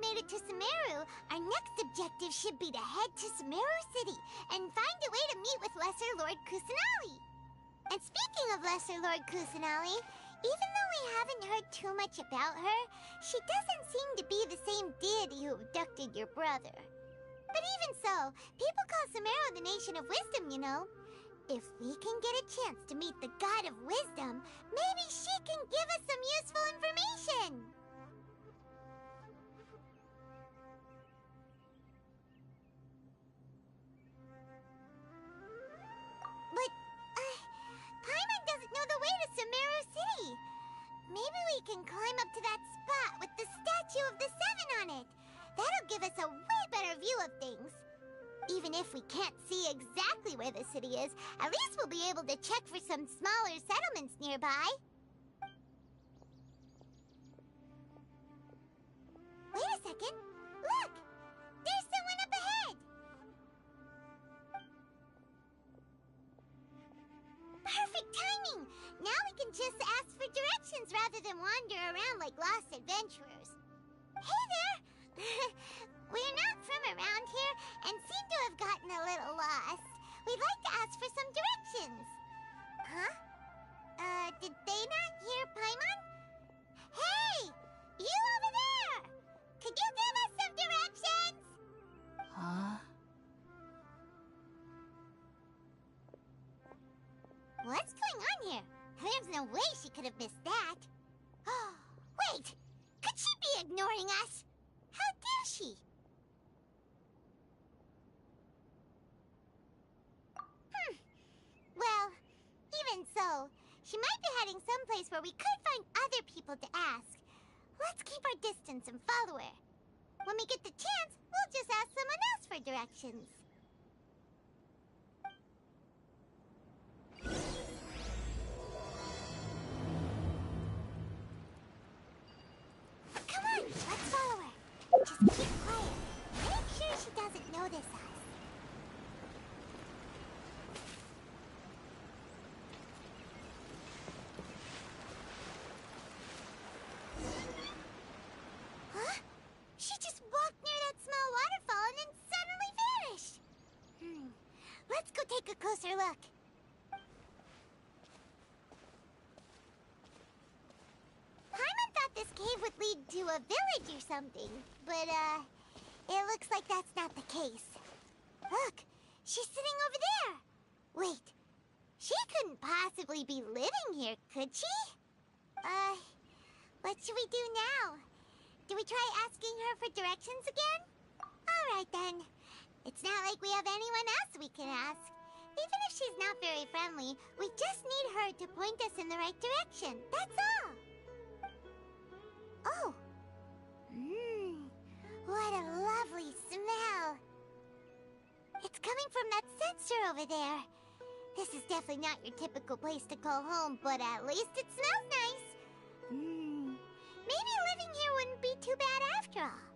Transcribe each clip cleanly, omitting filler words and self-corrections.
made it to Sumeru, our next objective should be to head to Sumeru City and find a way to meet with Lesser Lord Kusanali. And speaking of Lesser Lord Kusanali, even though we haven't heard too much about her, she doesn't seem to be the same deity who abducted your brother. But even so, people call Sumeru the Nation of Wisdom, you know. If we can get a chance to meet the God of Wisdom, maybe she can give us some useful information. But, Paimon doesn't know the way to Sumeru City. Maybe we can climb up to that spot with the statue of the Seven on it. That'll give us a way better view of things. Even if we can't see exactly where the city is, at least we'll be able to check for some smaller settlements nearby. Wait a second. Look! There's someone up ahead! Perfect timing! Now we can just ask for directions rather than wander around like lost adventurers. Hey there! We're not from around here and seem to have gotten a little lost. We'd like to ask for some directions. Huh? Did they not hear Paimon? Hey! You over there! Could you give us some directions? Huh? What's going on here? There's no way she could have missed that. Oh, wait! Could she be ignoring us? How dare she? Well, even so, she might be heading someplace where we could find other people to ask. Let's keep our distance and follow her. When we get the chance, we'll just ask someone else for directions. Come on, let's follow her. Just keep quiet. Make sure she doesn't notice us. Huh? She just walked near that small waterfall and then suddenly vanished. Let's go take a closer look. Paimon thought this cave would lead to a village or something, but, it looks like that's not the case. Look, she's sitting over there. Wait, she couldn't possibly be living here, could she? What should we do now? Do we try asking her for directions again? Alright then. It's not like we have anyone else we can ask. Even if she's not very friendly, we just need her to point us in the right direction. That's all. Oh. What a lovely smell. It's coming from that sensor over there. This is definitely not your typical place to call home, but at least it smells nice. Maybe living here wouldn't be too bad after all.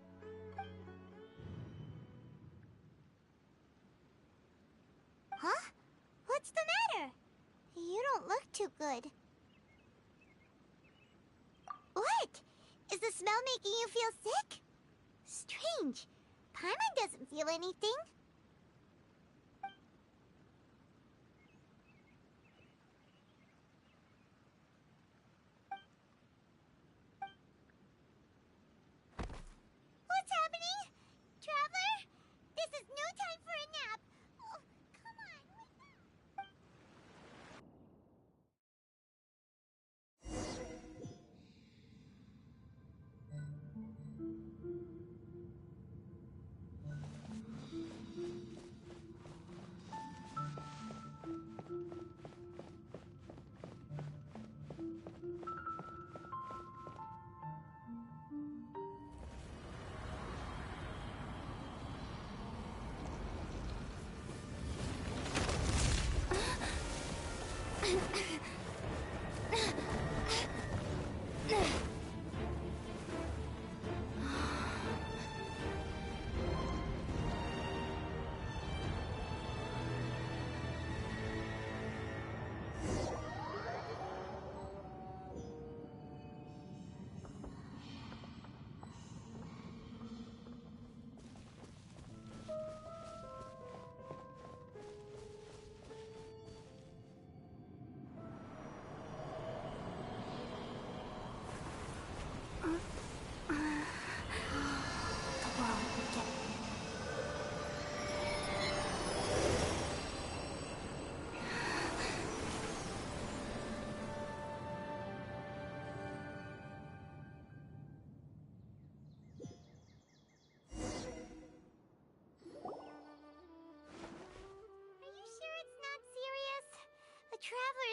Huh? What's the matter? You don't look too good. What? Is the smell making you feel sick? Strange. Paimon doesn't feel anything. What's happening? Traveler? This is no time for a nap. Oh, come on, wake up.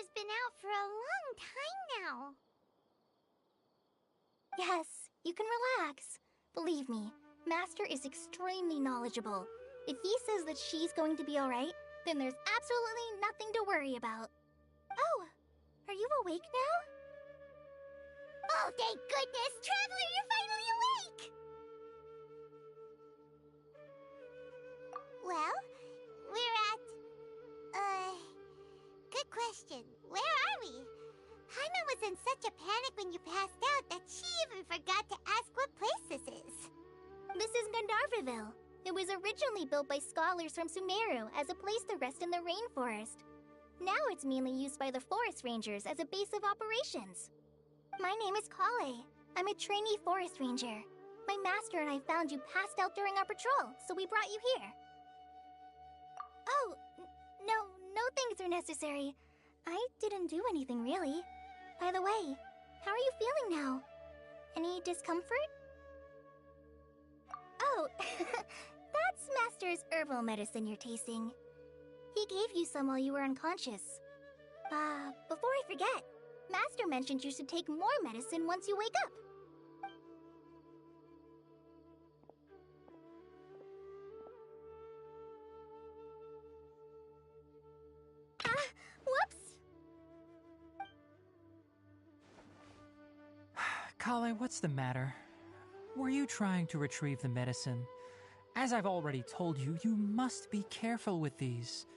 Master's been out for a long time now. Yes, you can relax. Believe me, Master is extremely knowledgeable. If he says that she's going to be alright, then there's absolutely nothing to worry about. Oh, are you awake now? Oh, thank goodness! Traveler, you're finally awake! Well, we're at... good question. Where are we? Jaime was in such a panic when you passed out that she even forgot to ask what place this is. This is Gandharvaville. It was originally built by scholars from Sumeru as a place to rest in the rainforest. Now it's mainly used by the forest rangers as a base of operations. My name is Kale. I'm a trainee forest ranger. My master and I found you passed out during our patrol, so we brought you here. Oh, no thanks are necessary. I didn't do anything really. By the way, how are you feeling now? Any discomfort? Oh, that's Master's herbal medicine you're tasting. He gave you some while you were unconscious. Before I forget, Master mentioned you should take more medicine once you wake up. Whoops! Kale, what's the matter? Were you trying to retrieve the medicine? As I've already told you, you must be careful with these.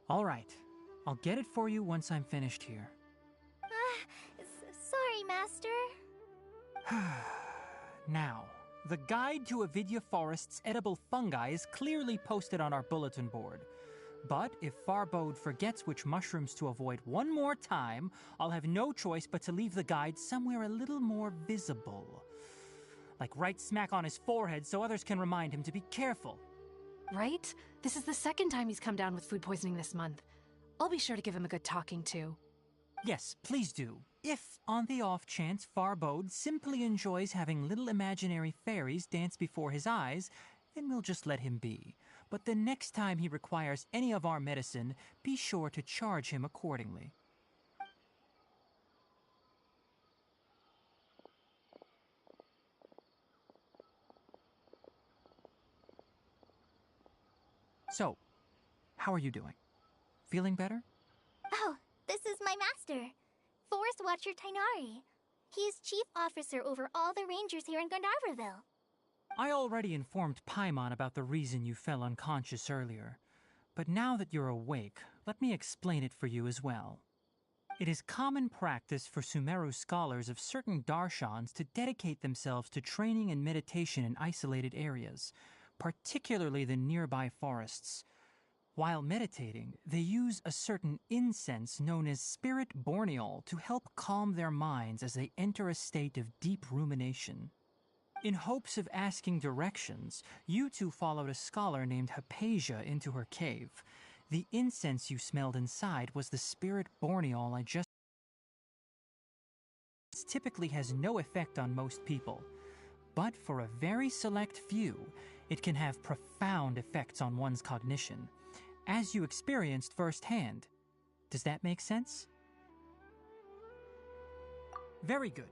All right, I'll get it for you once I'm finished here. Sorry, Master. Now, the guide to Avidya Forest's edible fungi is clearly posted on our bulletin board. But if Farbode forgets which mushrooms to avoid one more time, I'll have no choice but to leave the guide somewhere a little more visible. Like right smack on his forehead so others can remind him to be careful. Right? This is the second time he's come down with food poisoning this month. I'll be sure to give him a good talking to. Yes, please do. If, on the off chance, Farbode simply enjoys having little imaginary fairies dance before his eyes, then we'll just let him be. But the next time he requires any of our medicine, be sure to charge him accordingly. So, how are you doing? Feeling better? Oh, this is my master, Forest Watcher Tainari. He's chief officer over all the rangers here in Gandharvaville. I already informed Paimon about the reason you fell unconscious earlier. But now that you're awake, let me explain it for you as well. It is common practice for Sumeru scholars of certain darshans to dedicate themselves to training and meditation in isolated areas, particularly the nearby forests. While meditating, they use a certain incense known as spirit borneol to help calm their minds as they enter a state of deep rumination. In hopes of asking directions, you two followed a scholar named Hypatia into her cave. The incense you smelled inside was the spirit borneol I just... It typically has no effect on most people, but for a very select few, it can have profound effects on one's cognition, as you experienced firsthand. Does that make sense? Very good.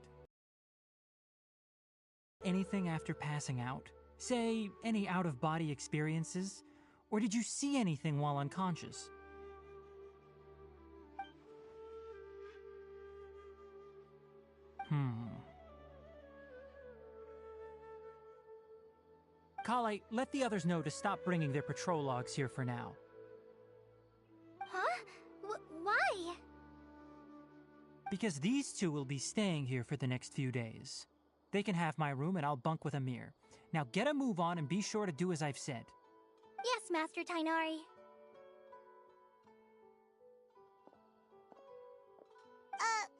Anything after passing out? Say, any out-of-body experiences? Or did you see anything while unconscious? Kale, let the others know to stop bringing their patrol logs here for now. Huh? Why? Because these two will be staying here for the next few days. They can have my room and I'll bunk with Amir. Now get a move on and be sure to do as I've said. Yes, Master Tainari.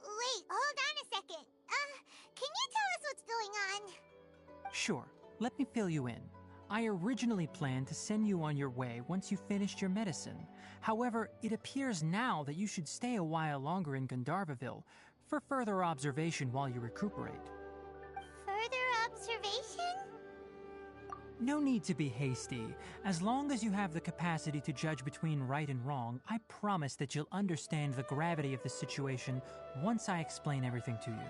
Wait, hold on a second. Can you tell us what's going on? Sure, let me fill you in. I originally planned to send you on your way once you finished your medicine. However, it appears now that you should stay a while longer in Gandharvaville for further observation while you recuperate. Further observation? No need to be hasty. As long as you have the capacity to judge between right and wrong, I promise that you'll understand the gravity of the situation once I explain everything to you.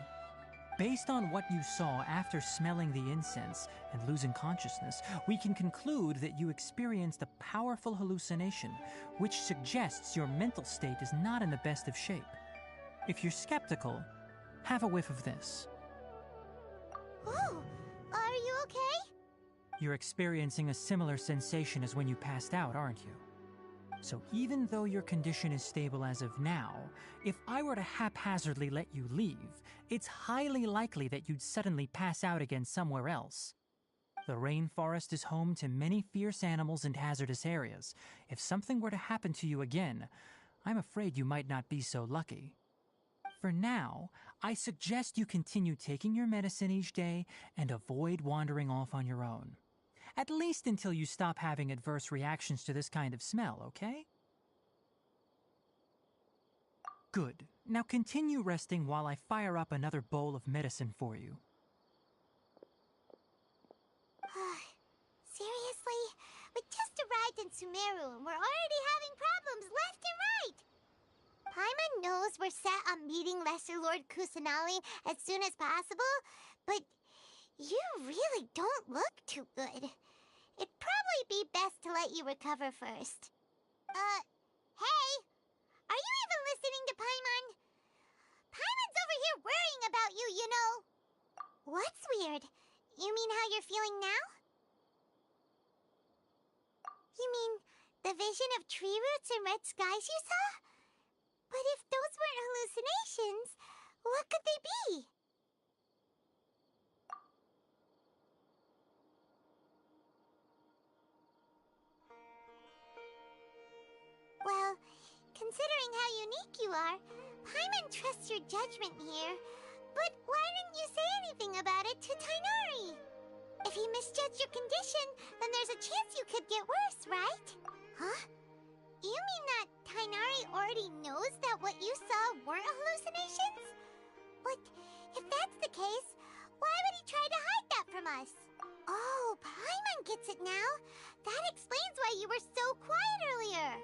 Based on what you saw after smelling the incense and losing consciousness, we can conclude that you experienced a powerful hallucination, which suggests your mental state is not in the best of shape. If you're skeptical, have a whiff of this. Oh, are you okay? You're experiencing a similar sensation as when you passed out, aren't you? So even though your condition is stable as of now, if I were to haphazardly let you leave, it's highly likely that you'd suddenly pass out again somewhere else. The rainforest is home to many fierce animals and hazardous areas. If something were to happen to you again, I'm afraid you might not be so lucky. For now, I suggest you continue taking your medicine each day and avoid wandering off on your own. At least until you stop having adverse reactions to this kind of smell, okay? Good. Now continue resting while I fire up another bowl of medicine for you. Seriously? We just arrived in Sumeru and we're already having problems left and right! Paimon knows we're set on meeting Lesser Lord Kusanali as soon as possible, but you really don't look too good. It'd probably be best to let you recover first. Hey! Are you even listening to Paimon? Paimon's over here worrying about you, you know. What's weird? You mean how you're feeling now? You mean the vision of tree roots and red skies you saw? But if those weren't hallucinations, what could they be? Well, considering how unique you are, Paimon trusts your judgment here. But why didn't you say anything about it to Tighnari? If he misjudged your condition, then there's a chance you could get worse, right? Huh? You mean that Tighnari already knows that what you saw weren't hallucinations? But if that's the case, why would he try to hide that from us? Oh, Paimon gets it now. That explains why you were so quiet earlier.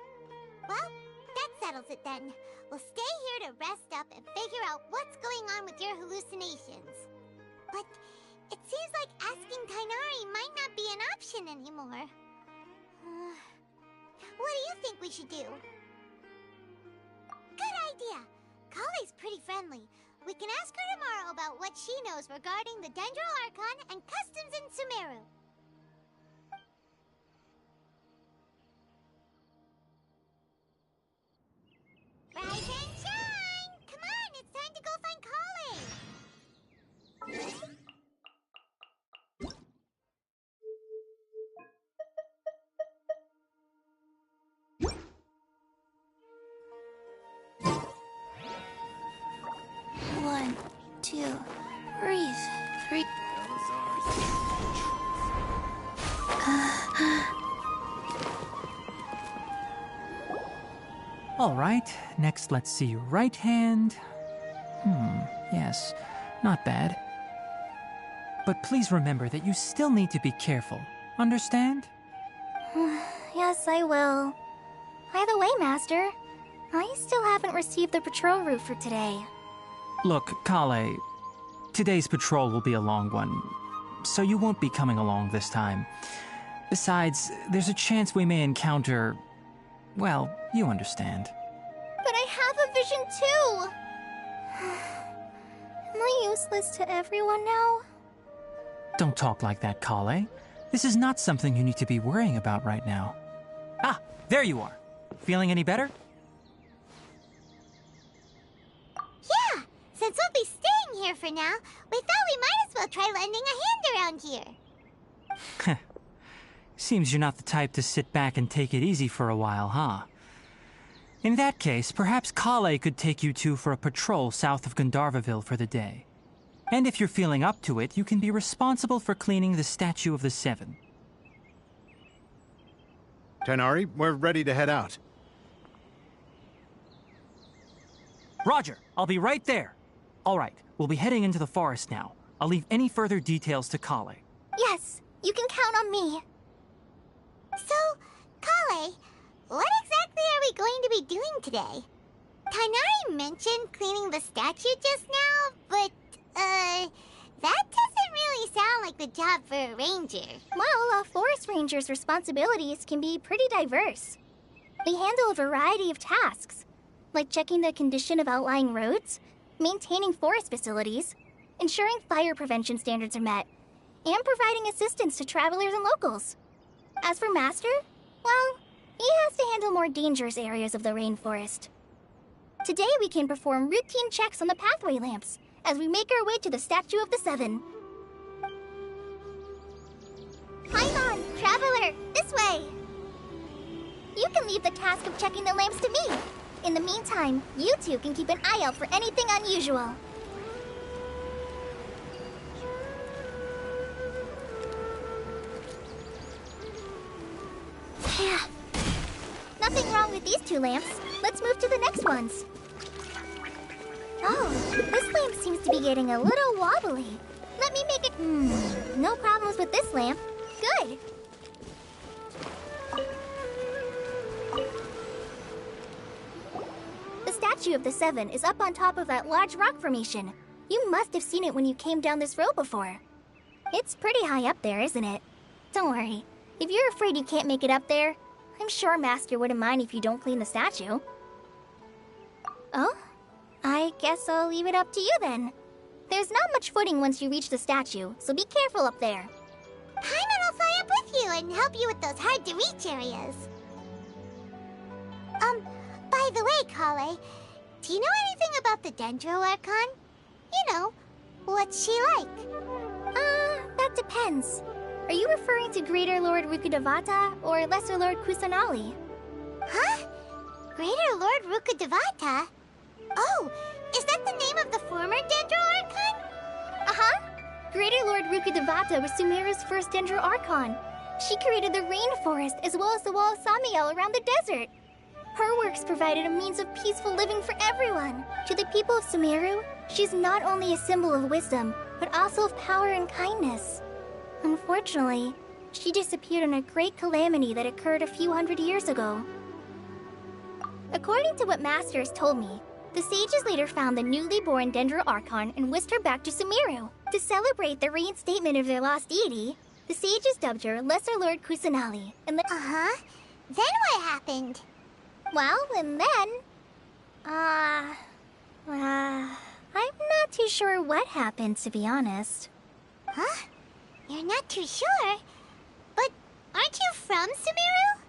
Well, that settles it then. We'll stay here to rest up and figure out what's going on with your hallucinations. But it seems like asking Tighnari might not be an option anymore. What do you think we should do? Good idea! Kale's pretty friendly. We can ask her tomorrow about what she knows regarding the Dendro Archon and customs in Sumeru. Rise and shine! Come on, it's time to go find Kale! One, two, breathe. 3. All right, next let's see your right hand. Yes, not bad. But please remember that you still need to be careful. Understand? Yes, I will. By the way, Master, I still haven't received the patrol route for today. Look, Kale, today's patrol will be a long one, so you won't be coming along this time. Besides, there's a chance we may encounter... well, you understand. But I have a vision too! Am I useless to everyone now? Don't talk like that, Kale. This is not something you need to be worrying about right now. Ah, there you are. Feeling any better? Yeah! Since we'll be staying here for now, we thought we might as well try lending a hand around here. Seems you're not the type to sit back and take it easy for a while, huh? In that case, perhaps Kale could take you two for a patrol south of Gandharvaville for the day. And if you're feeling up to it, you can be responsible for cleaning the Statue of the Seven. Tighnari, we're ready to head out. Roger, I'll be right there. All right, we'll be heading into the forest now. I'll leave any further details to Kale. Yes, You can count on me. So, Kale, what exactly are we going to be doing today? Tighnari mentioned cleaning the statue just now, but, that doesn't really sound like the job for a ranger. Well, a forest ranger's responsibilities can be pretty diverse. They handle a variety of tasks, like checking the condition of outlying roads, maintaining forest facilities, ensuring fire prevention standards are met, and providing assistance to travelers and locals. As for Master, well, he has to handle more dangerous areas of the rainforest. Today we can perform routine checks on the pathway lamps as we make our way to the Statue of the Seven. Paimon, traveler, this way! You can leave the task of checking the lamps to me. In the meantime, you two can keep an eye out for anything unusual. Nothing wrong with these two lamps. Let's move to the next ones. Oh, this lamp seems to be getting a little wobbly. Let me make it... no problems with this lamp. Good. The Statue of the Seven is up on top of that large rock formation. You must have seen it when you came down this road before. It's pretty high up there, isn't it? Don't worry. If you're afraid you can't make it up there, I'm sure Master wouldn't mind if you don't clean the statue. Oh? I guess I'll leave it up to you then. There's not much footing once you reach the statue, so be careful up there. Paimon will fly up with you and help you with those hard-to-reach areas. By the way, Kale, do you know anything about the Dendro Archon? You know, what's she like? That depends. Are you referring to Greater Lord Rukkhadevata or Lesser Lord Kusanali? Huh? Greater Lord Rukkhadevata? Oh, is that the name of the former Dendro Archon? Uh-huh. Greater Lord Rukkhadevata was Sumeru's first Dendro Archon. She created the rainforest as well as the wall of Samiel around the desert. Her works provided a means of peaceful living for everyone. To the people of Sumeru, she's not only a symbol of wisdom, but also of power and kindness. Unfortunately, she disappeared in a great calamity that occurred a few hundred years ago. According to what Master has told me, the sages later found the newly born Dendro Archon and whisked her back to Sumeru. To celebrate the reinstatement of their lost deity, the sages dubbed her Lesser Lord Kusanali. And Uh-huh. Then what happened? well, and then... I'm not too sure what happened, to be honest. Huh? You're not too sure? But aren't you from Sumeru?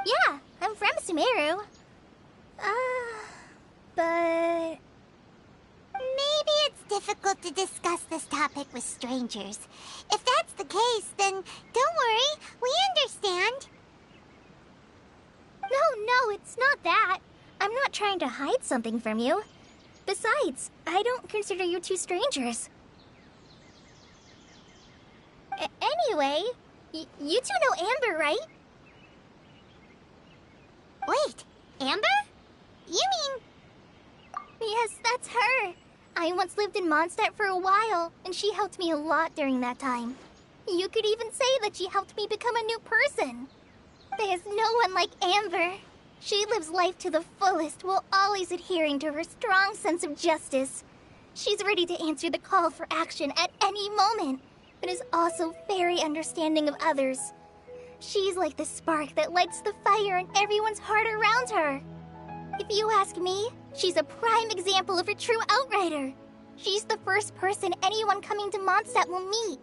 Yeah, I'm from Sumeru. But... Maybe it's difficult to discuss this topic with strangers. If that's the case, then don't worry, we understand. No, it's not that. I'm not trying to hide something from you. Besides, I don't consider you two strangers. Anyway, you two know Amber, right? Wait, Amber? You mean... Yes, that's her. I once lived in Mondstadt for a while, and she helped me a lot during that time. You could even say that she helped me become a new person. There's no one like Amber. She lives life to the fullest while always adhering to her strong sense of justice. She's ready to answer the call for action at any moment, but is also very understanding of others. She's like the spark that lights the fire in everyone's heart around her. If you ask me, she's a prime example of a true outrider. She's the first person anyone coming to Mondstadt will meet.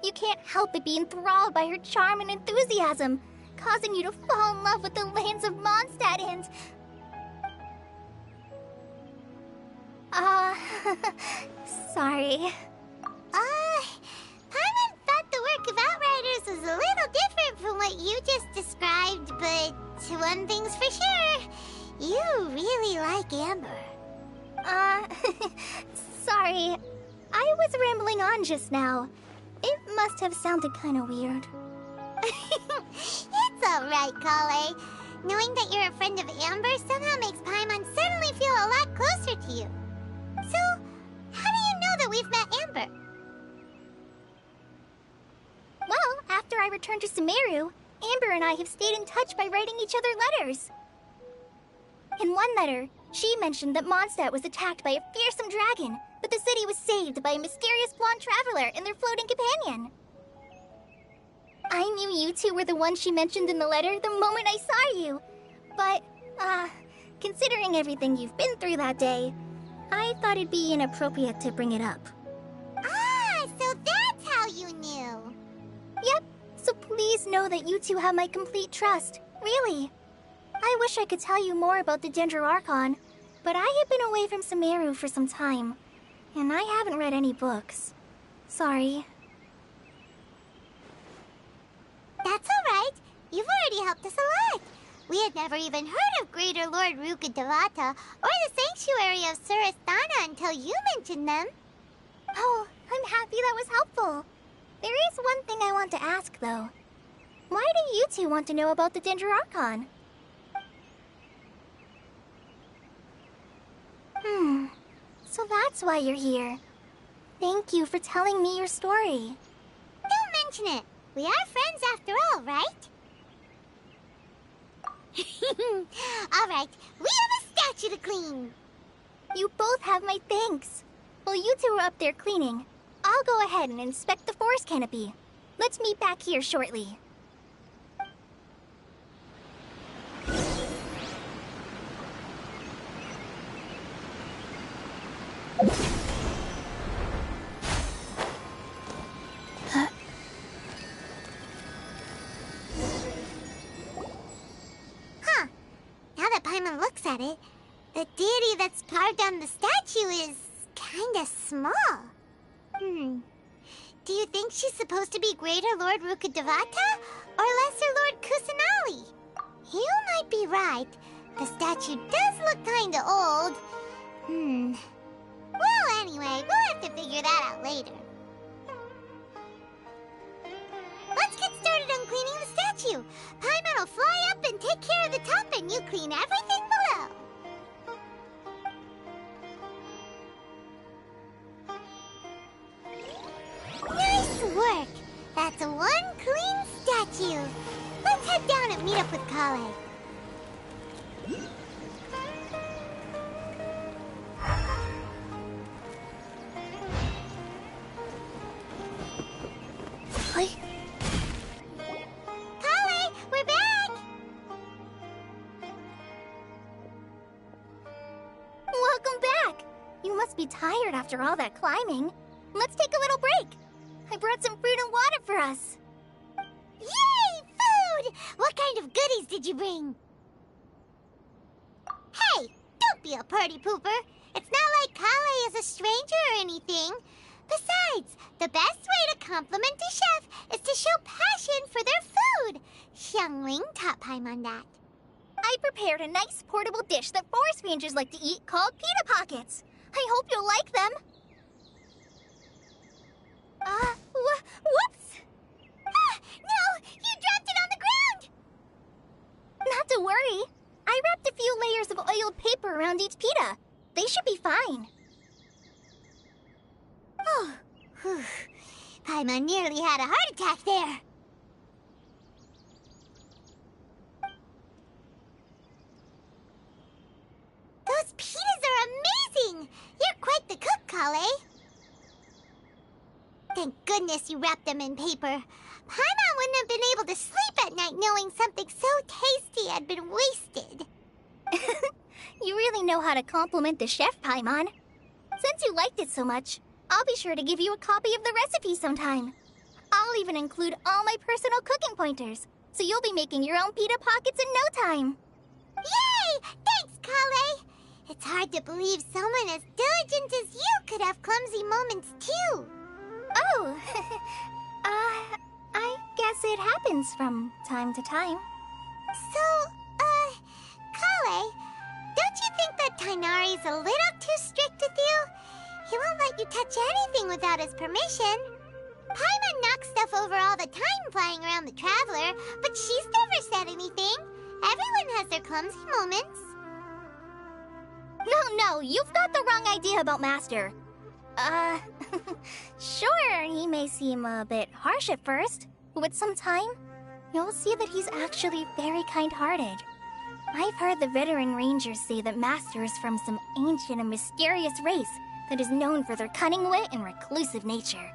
You can't help but be enthralled by her charm and enthusiasm, causing you to fall in love with the lands of Mondstadt and... sorry. Paimon thought the work of Outriders was a little different from what you just described, but one thing's for sure, you really like Amber. Sorry. I was rambling on just now. It must have sounded kind of weird. It's alright, Kale. Knowing that you're a friend of Amber somehow makes Paimon suddenly feel a lot closer to you. So, how do you know that we've met Amber? after I returned to Sumeru, Amber and I have stayed in touch by writing each other letters. In one letter, she mentioned that Mondstadt was attacked by a fearsome dragon, but the city was saved by a mysterious blonde traveler and their floating companion. I knew you two were the ones she mentioned in the letter the moment I saw you. But, considering everything you've been through that day, I thought it'd be inappropriate to bring it up. Ah, so that's how you knew. Yep, so please know that you two have my complete trust, really. I wish I could tell you more about the Archon, but I have been away from Sumeru for some time, and I haven't read any books. Sorry. That's alright. You've already helped us a lot. We had never even heard of Greater Lord Rukkhadevata or the Sanctuary of Surasthana until you mentioned them. Oh, I'm happy that was helpful. There is one thing I want to ask, though. Why do you two want to know about the Archon? So that's why you're here. Thank you for telling me your story. Don't mention it. We are friends after all, right? Alright, we have a statue to clean. You both have my thanks. While you two are up there cleaning, I'll go ahead and inspect the forest canopy. Let's meet back here shortly. Huh. Now that Paimon looks at it, the deity that's carved on the statue is kinda small. Do you think she's supposed to be Greater Lord Rukkhadevata or Lesser Lord Kusanali? You might be right. The statue does look kinda old. Well, anyway, we'll have to figure that out later. Let's get started on cleaning the statue. Paimon will fly up and take care of the top, and you clean everything below. Nice work! That's one clean statue. Let's head down and meet up with Kale. Hi. Kale, we're back! Welcome back! You must be tired after all that climbing. Let's take a little break. I brought some fruit and water for us. Yay! Food! What kind of goodies did you bring? Hey! Don't be a party pooper! It's not like Kale is a stranger or anything. Besides, the best way to compliment a chef is to show passion for their food. Xiangling taught Paimon that. I prepared a nice portable dish that forest rangers like to eat called pita pockets. I hope you'll like them. Whoops! Ah, no! You dropped it on the ground! Not to worry. I wrapped a few layers of oiled paper around each pita. They should be fine. Oh, whew. Paimon nearly had a heart attack there. Those pitas are amazing! You're quite the cook, Kale. Thank goodness you wrapped them in paper. Paimon wouldn't have been able to sleep at night knowing something so tasty had been wasted. You really know how to compliment the chef, Paimon. Since you liked it so much, I'll be sure to give you a copy of the recipe sometime. I'll even include all my personal cooking pointers, so you'll be making your own pita pockets in no time. Yay! Thanks, Kale! It's hard to believe someone as diligent as you could have clumsy moments, too. Oh, I guess it happens from time to time. So, Kale, don't you think that Tighnari's a little too strict with you? He won't let you touch anything without his permission. Paimon knocks stuff over all the time flying around the Traveler, but she's never said anything. Everyone has their clumsy moments. No, you've got the wrong idea about Master. Sure, he may seem a bit harsh at first, With some time, you'll see that he's actually very kind-hearted. I've heard the veteran rangers say that Master is from some ancient and mysterious race that is known for their cunning wit and reclusive nature.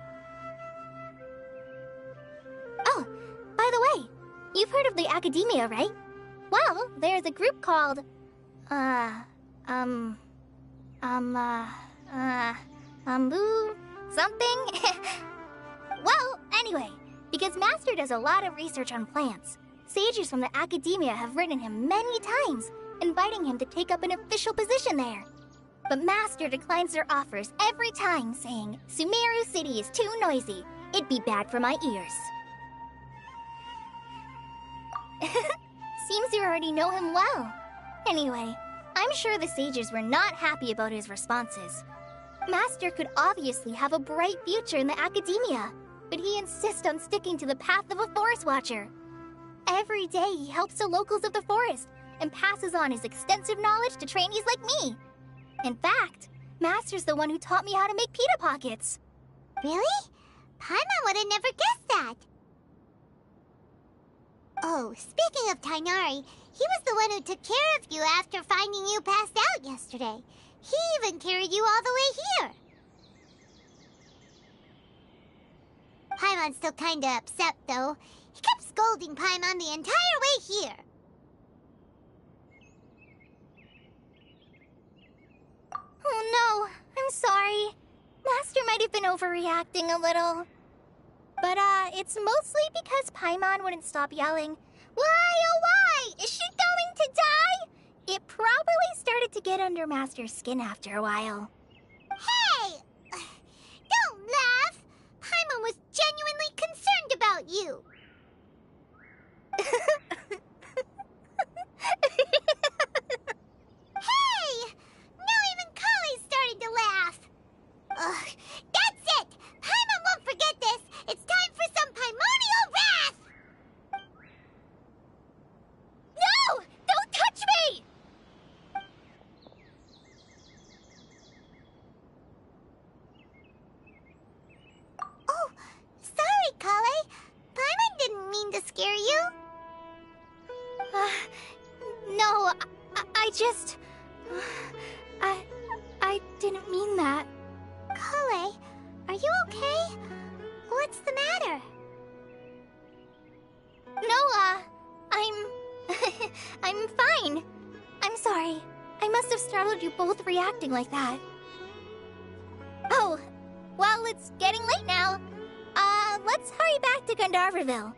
Oh, by the way, you've heard of the Academia, right? Well, there's a group called, something? Well, anyway, because Master does a lot of research on plants, sages from the Academia have written him many times, inviting him to take up an official position there. But Master declines their offers every time, saying, Sumeru City is too noisy. It'd be bad for my ears. Seems you already know him well. Anyway, I'm sure the sages were not happy about his responses. Master could obviously have a bright future in the Academia, but he insists on sticking to the path of a forest watcher. Every day he helps the locals of the forest and passes on his extensive knowledge to trainees like me. In fact, Master's the one who taught me how to make pita pockets. Really? Paimon would have never guessed that. Oh, speaking of Tainari, he was the one who took care of you after finding you passed out yesterday. He even carried you all the way here. Paimon's still kinda upset, though. He kept scolding Paimon the entire way here. Oh no, I'm sorry. Master might have been overreacting a little. But, it's mostly because Paimon wouldn't stop yelling, "Why, oh why? Is she going to die?" It probably started to get under Master's skin after a while. Hey! Don't laugh! Paimon was genuinely concerned about you. Hey! Now even Kale's starting to laugh. Ugh, that's it! Paimon won't forget this! It's time for some Paimonial wrath! No! Don't touch me! Oh, sorry, Kale. Paimon didn't mean to scare you. No, I just... I didn't mean that. Kale, are you okay? What's the matter? No, I'm fine. I'm sorry. I must have startled you both reacting like that. Oh, well, it's getting late now. Let's hurry back to Gandharville.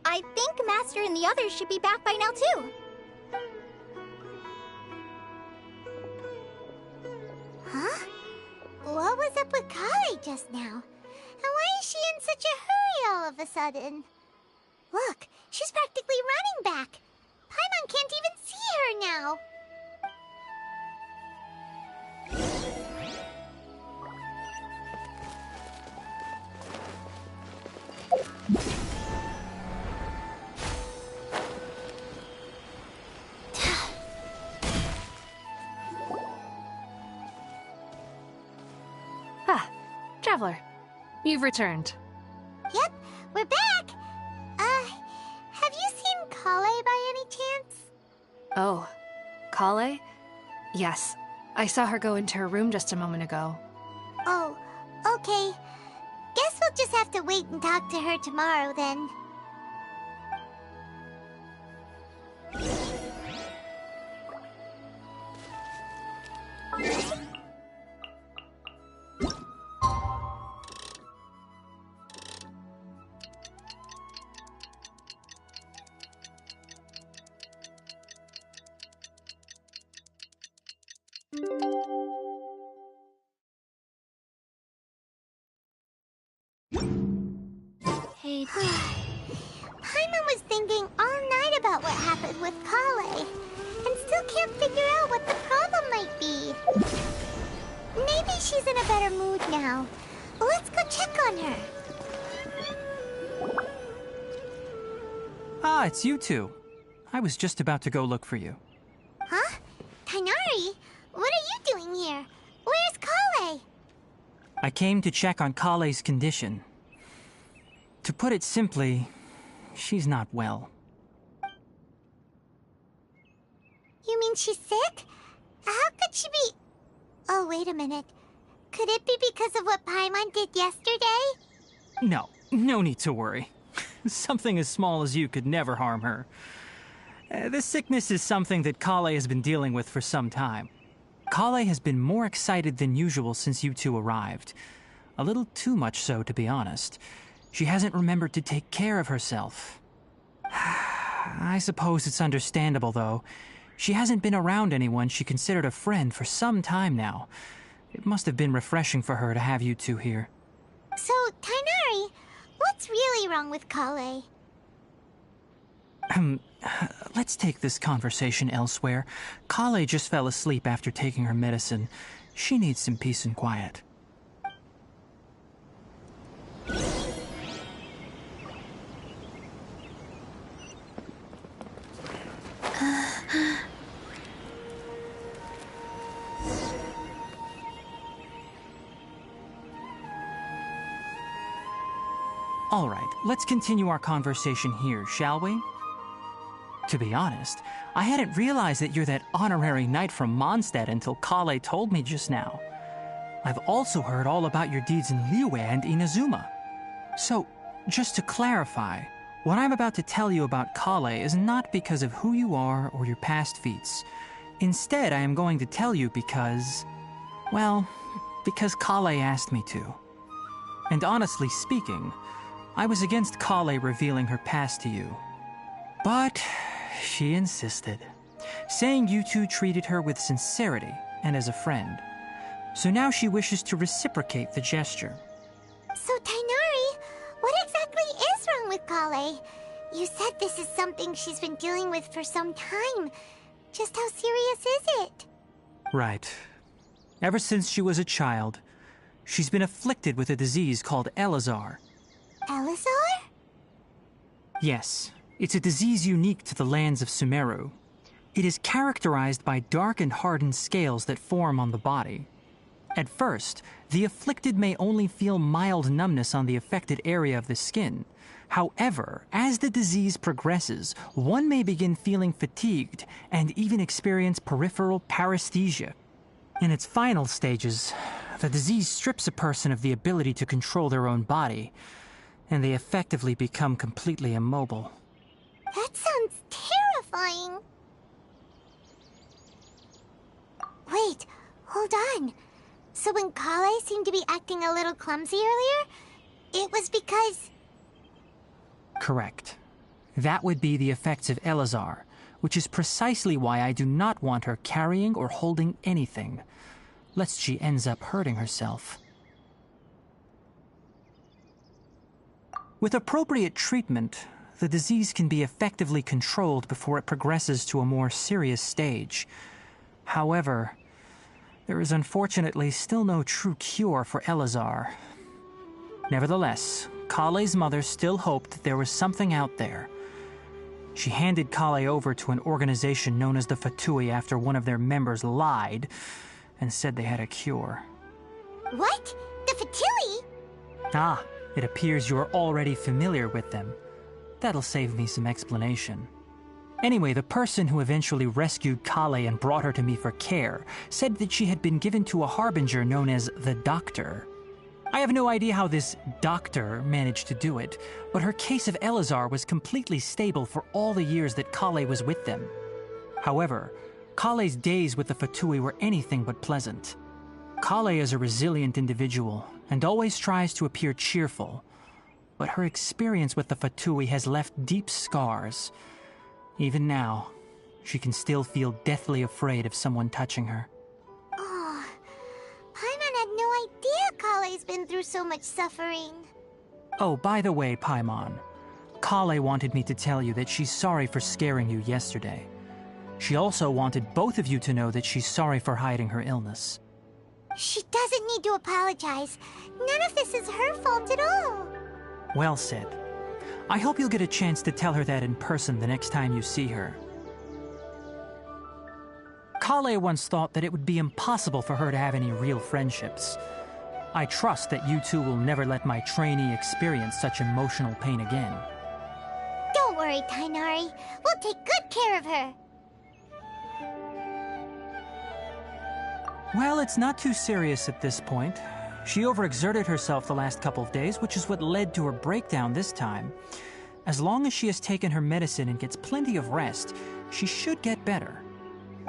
I think Master and the others should be back by now, too. Huh? What was up with Kale just now? And why is she in such a hurry all of a sudden? Look, she's practically running back. Paimon can't even see her now. Traveler, you've returned. Yep, we're back. Have you seen Kale by any chance? Oh, Kale? Yes, I saw her go into her room just a moment ago. Oh, okay. Guess we'll just have to wait and talk to her tomorrow then. Hey, Paimon was thinking all night about what happened with Kale, and still can't figure out what the problem might be. Maybe she's in a better mood now. Let's go check on her. Ah, it's you two. I was just about to go look for you. Huh? Tainari? What are you doing here? Where's Kale? I came to check on Kale's condition. To put it simply, she's not well. You mean she's sick? How could she be... Oh, wait a minute. Could it be because of what Paimon did yesterday? No need to worry. Something as small as you could never harm her. This sickness is something that Kale has been dealing with for some time. Kale has been more excited than usual since you two arrived. A little too much so, to be honest. She hasn't remembered to take care of herself. I suppose it's understandable, though. She hasn't been around anyone she considered a friend for some time now. It must have been refreshing for her to have you two here. So, Tighnari, what's really wrong with Kale? Let's take this conversation elsewhere. Kale just fell asleep after taking her medicine. She needs some peace and quiet. All right, let's continue our conversation here, shall we? To be honest, I hadn't realized that you're that honorary knight from Mondstadt until Kale told me just now. I've also heard all about your deeds in Liyue and Inazuma. So, just to clarify, what I'm about to tell you about Kale is not because of who you are or your past feats. Instead, I am going to tell you because... well, because Kale asked me to. And honestly speaking, I was against Kale revealing her past to you. But she insisted, saying you two treated her with sincerity and as a friend. So now she wishes to reciprocate the gesture. So, Tighnari, what exactly is wrong with Kale? You said this is something she's been dealing with for some time. Just how serious is it? Right. Ever since she was a child, she's been afflicted with a disease called Elazar. Elazar? Yes, it's a disease unique to the lands of Sumeru. It is characterized by dark and hardened scales that form on the body. At first, the afflicted may only feel mild numbness on the affected area of the skin. However, as the disease progresses, one may begin feeling fatigued and even experience peripheral paresthesia. In its final stages, the disease strips a person of the ability to control their own body, and they effectively become completely immobile. That sounds terrifying. Wait, hold on. So when Kale seemed to be acting a little clumsy earlier, it was because... Correct. That would be the effects of Elazar, which is precisely why I do not want her carrying or holding anything, lest she ends up hurting herself. With appropriate treatment, the disease can be effectively controlled before it progresses to a more serious stage. However, there is unfortunately still no true cure for Elazar. Nevertheless, Kale's mother still hoped that there was something out there. She handed Kale over to an organization known as the Fatui after one of their members lied and said they had a cure. What? The Fatui? Ah, it appears you're already familiar with them. That'll save me some explanation. Anyway, the person who eventually rescued Kale and brought her to me for care said that she had been given to a harbinger known as the Doctor. I have no idea how this doctor managed to do it, but her case of Elazar was completely stable for all the years that Kale was with them. However, Kale's days with the Fatui were anything but pleasant. Kale is a resilient individual and always tries to appear cheerful, but her experience with the Fatui has left deep scars. Even now, she can still feel deathly afraid of someone touching her. Oh, Paimon had no idea Kale's been through so much suffering. Oh, by the way, Paimon, Kale wanted me to tell you that she's sorry for scaring you yesterday. She also wanted both of you to know that she's sorry for hiding her illness. She doesn't need to apologize. None of this is her fault at all. Well said. I hope you'll get a chance to tell her that in person the next time you see her. Kale once thought that it would be impossible for her to have any real friendships. I trust that you two will never let my trainee experience such emotional pain again. worry, Tainari. We'll take good care of her. Well, it's not too serious at this point. She overexerted herself the last couple of days, which is what led to her breakdown this time. As long as she has taken her medicine and gets plenty of rest, she should get better.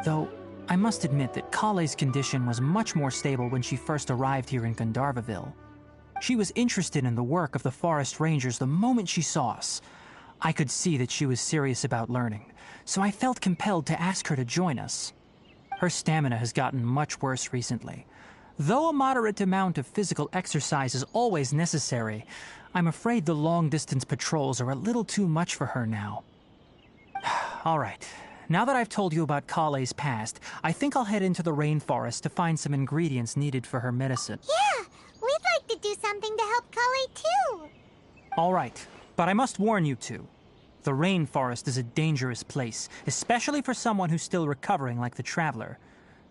Though, I must admit that Kale's condition was much more stable when she first arrived here in Gandharvaville. She was interested in the work of the Forest Rangers the moment she saw us. I could see that she was serious about learning, so I felt compelled to ask her to join us. Her stamina has gotten much worse recently. Though a moderate amount of physical exercise is always necessary, I'm afraid the long-distance patrols are a little too much for her now. All right, now that I've told you about Kale's past, I think I'll head into the rainforest to find some ingredients needed for her medicine. Yeah, we'd like to do something to help Kale too. All right, but I must warn you two. The rainforest is a dangerous place, especially for someone who's still recovering like the Traveler.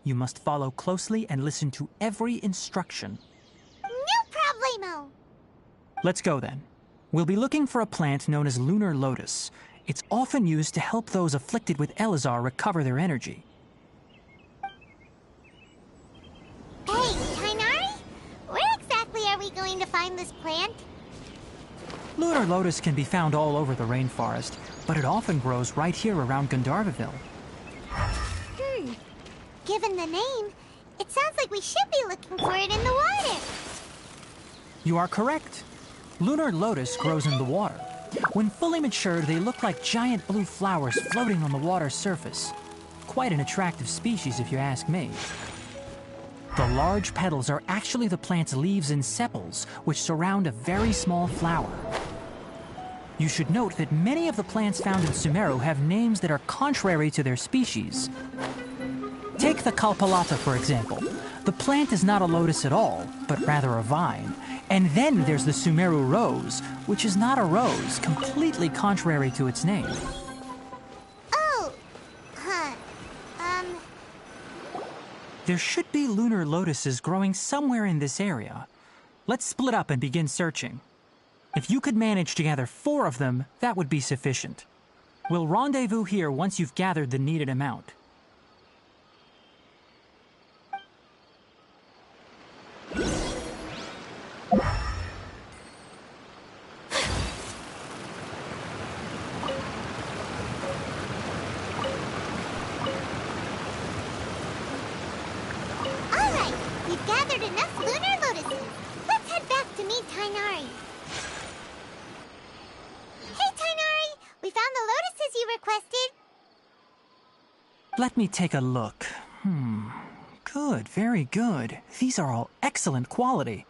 You must follow closely and listen to every instruction. No problemo. Let's go then. We'll be looking for a plant known as lunar lotus. It's often used to help those afflicted with Elazar recover their energy. Hey, Tainari? Where exactly are we going to find this plant? Lunar lotus can be found all over the rainforest, but it often grows right here around Gandharvaville. Given the name, it sounds like we should be looking for it in the water. You are correct. Lunar lotus grows in the water. When fully matured, they look like giant blue flowers floating on the water's surface. Quite an attractive species, if you ask me. The large petals are actually the plant's leaves and sepals, which surround a very small flower. You should note that many of the plants found in Sumeru have names that are contrary to their species. Take the Kalpalata, for example. The plant is not a lotus at all, but rather a vine. And then there's the Sumeru rose, which is not a rose, completely contrary to its name. Oh, There should be lunar lotuses growing somewhere in this area. Let's split up and begin searching. If you could manage to gather 4 of them, that would be sufficient. We'll rendezvous here once you've gathered the needed amount. all right. We've gathered enough lunar lotuses. Let's head back to meet Tainari. Hey, Tainari! We found the lotuses you requested. Let me take a look. Good, very good. These are all excellent quality.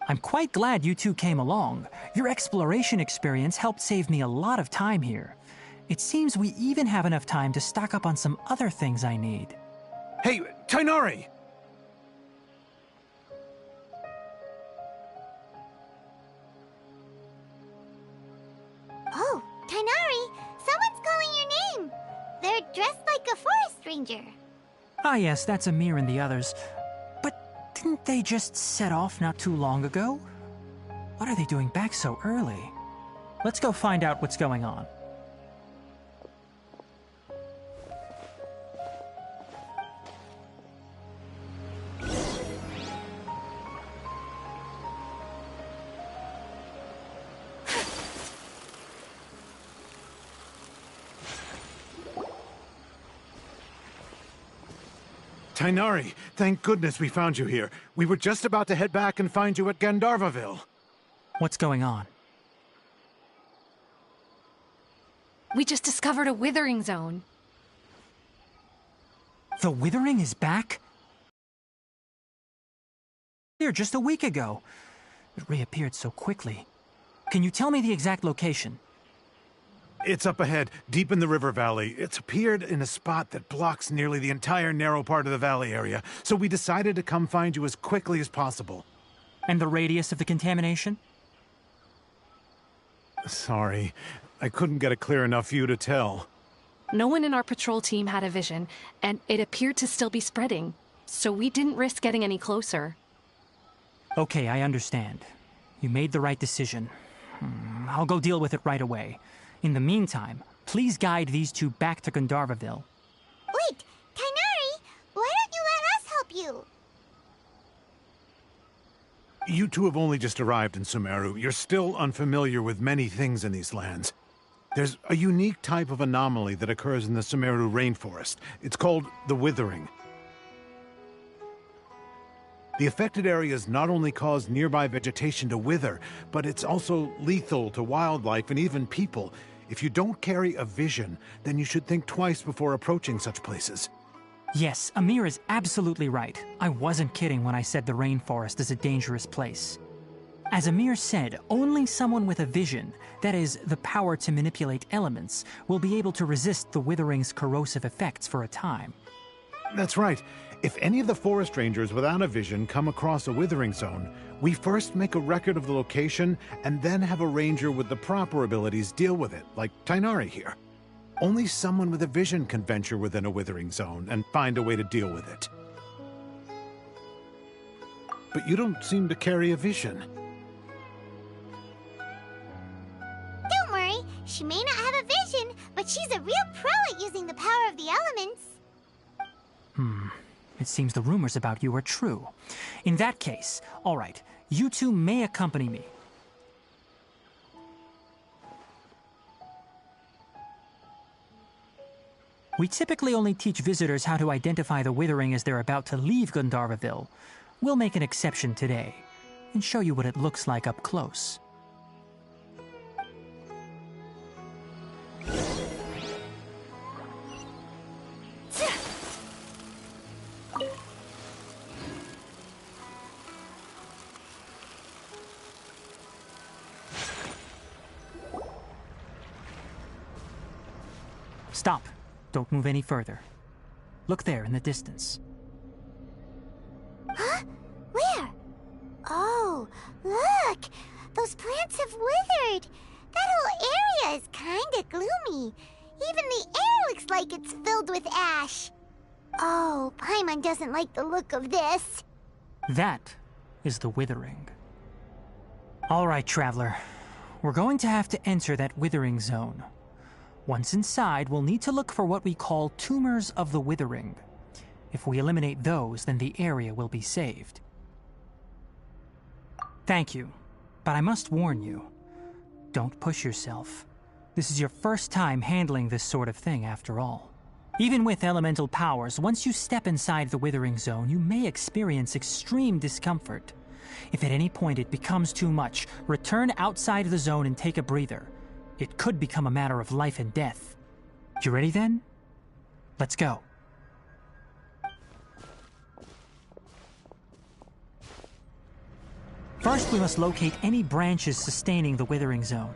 I'm quite glad you two came along. Your exploration experience helped save me a lot of time here. It seems we even have enough time to stock up on some other things I need. Hey, Tainari! Oh, Tainari, someone's calling your name. They're dressed like a forest ranger. Ah yes, that's Amir and the others. But didn't they just set off not too long ago? What are they doing back so early? Let's go find out what's going on. Tainari, thank goodness we found you here. We were just about to head back and find you at Gandharvaville. What's going on? We just discovered a withering zone. The Withering is back? Here just a week ago. It reappeared so quickly. Can you tell me the exact location? It's up ahead, deep in the river valley. It's appeared in a spot that blocks nearly the entire narrow part of the valley area, so we decided to come find you as quickly as possible. And the radius of the contamination? Sorry, I couldn't get a clear enough view to tell. No one in our patrol team had a vision, and it appeared to still be spreading, so we didn't risk getting any closer. Okay, I understand. You made the right decision. I'll go deal with it right away. In the meantime, please guide these two back to Gandharvaville. Wait, Kainari, why don't you let us help you? You two have only just arrived in Sumeru. You're still unfamiliar with many things in these lands. There's a unique type of anomaly that occurs in the Sumeru rainforest. It's called the Withering. The affected areas not only cause nearby vegetation to wither, but it's also lethal to wildlife and even people. If you don't carry a vision, then you should think twice before approaching such places. Yes, Amir is absolutely right. I wasn't kidding when I said the rainforest is a dangerous place. As Amir said, only someone with a vision, that is, the power to manipulate elements, will be able to resist the withering's corrosive effects for a time. That's right. If any of the forest rangers without a vision come across a withering zone, we first make a record of the location and then have a ranger with the proper abilities deal with it, like Tainari here. Only someone with a vision can venture within a withering zone and find a way to deal with it. But you don't seem to carry a vision. Don't worry, she may not have a vision, but she's a real pro at using the power of the elements. It seems the rumors about you are true. In that case, all right, you two may accompany me. We typically only teach visitors how to identify the withering as they're about to leave Gandharvaville. We'll make an exception today and show you what it looks like up close. Stop. Don't move any further. Look there in the distance. Huh? Where? Oh, look! Those plants have withered! That whole area is kinda gloomy. Even the air looks like it's filled with ash. Oh, Paimon doesn't like the look of this. That is the withering. All right, traveler. We're going to have to enter that withering zone. Once inside, we'll need to look for what we call tumors of the withering. If we eliminate those, then the area will be saved. Thank you, but I must warn you. Don't push yourself. This is your first time handling this sort of thing, after all. Even with elemental powers, once you step inside the withering zone, you may experience extreme discomfort. If at any point it becomes too much, return outside the zone and take a breather. It could become a matter of life and death. You ready then? Let's go. First, we must locate any branches sustaining the withering zone.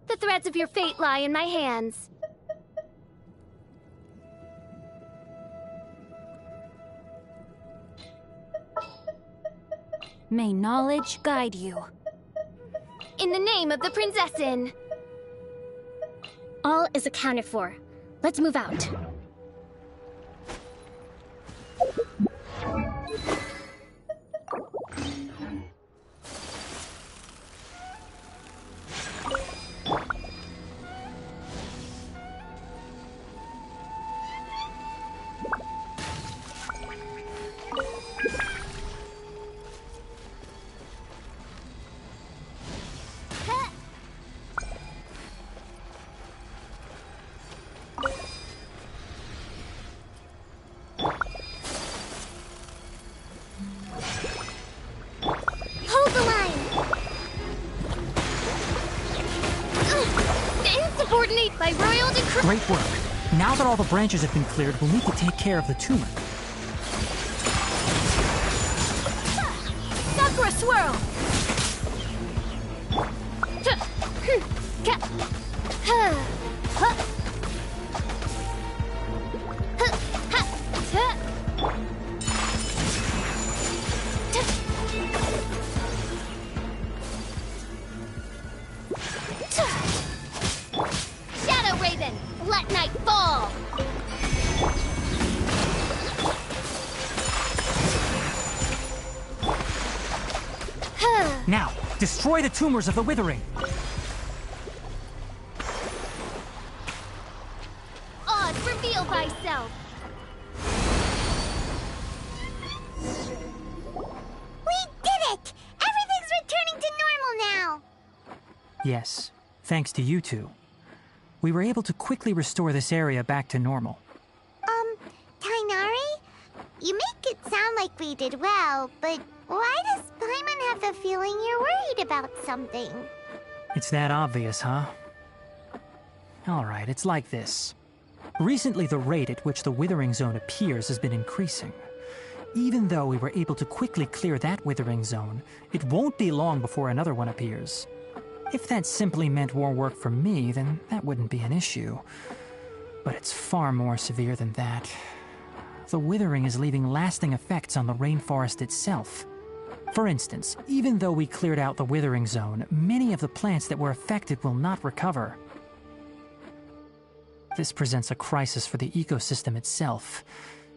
The threads of your fate lie in my hands. May knowledge guide you. In the name of the Prinzessin! All is accounted for. Let's move out. By royal decree. Great work. Now that all the branches have been cleared, we'll need to take care of the tumor. Sakura swirl. Let night fall! Now, destroy the tumors of the withering! Oz, reveal thyself! We did it! Everything's returning to normal now! Yes, thanks to you two. We were able to quickly restore this area back to normal. Tainari? You make it sound like we did well, but why does Paimon have the feeling you're worried about something? It's that obvious, huh? Alright, it's like this. Recently, the rate at which the Withering Zone appears has been increasing. Even though we were able to quickly clear that Withering Zone, it won't be long before another one appears. If that simply meant more work for me, then that wouldn't be an issue. But it's far more severe than that. The withering is leaving lasting effects on the rainforest itself. For instance, even though we cleared out the Withering Zone, many of the plants that were affected will not recover. This presents a crisis for the ecosystem itself.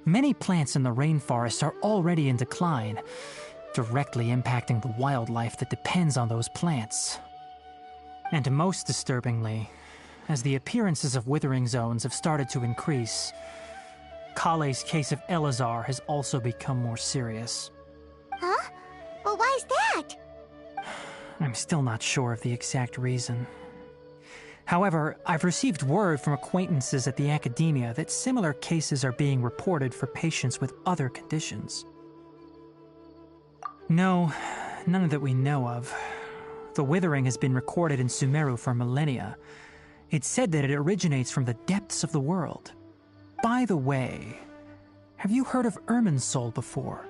Many plants in the rainforest are already in decline, directly impacting the wildlife that depends on those plants. And most disturbingly, as the appearances of Withering Zones have started to increase, Kale's case of Elazar has also become more serious. Huh? Well, why's that? I'm still not sure of the exact reason. However, I've received word from acquaintances at the academia that similar cases are being reported for patients with other conditions. No, none that we know of. The withering has been recorded in Sumeru for millennia. It's said that it originates from the depths of the world. By the way, have you heard of Irminsul before?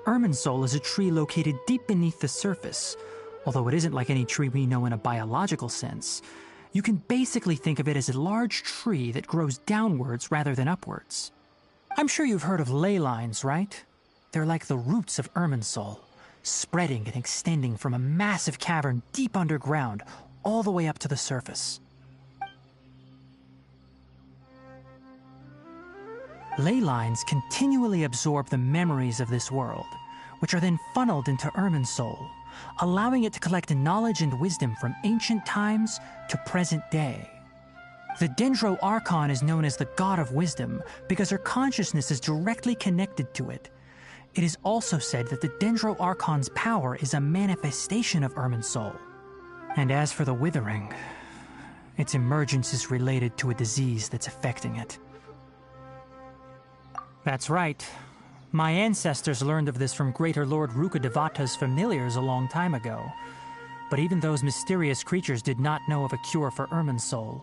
Irminsul is a tree located deep beneath the surface. Although it isn't like any tree we know in a biological sense, you can basically think of it as a large tree that grows downwards rather than upwards. I'm sure you've heard of ley lines, right? They're like the roots of Irminsul, spreading and extending from a massive cavern deep underground all the way up to the surface. Ley lines continually absorb the memories of this world, which are then funneled into Irminsul, allowing it to collect knowledge and wisdom from ancient times to present day. The Dendro Archon is known as the God of Wisdom because her consciousness is directly connected to it. It is also said that the Dendro Archon's power is a manifestation of Irminsul. And as for the Withering, its emergence is related to a disease that's affecting it. That's right. My ancestors learned of this from Greater Lord Rukkhadevata's familiars a long time ago. But even those mysterious creatures did not know of a cure for Irminsul.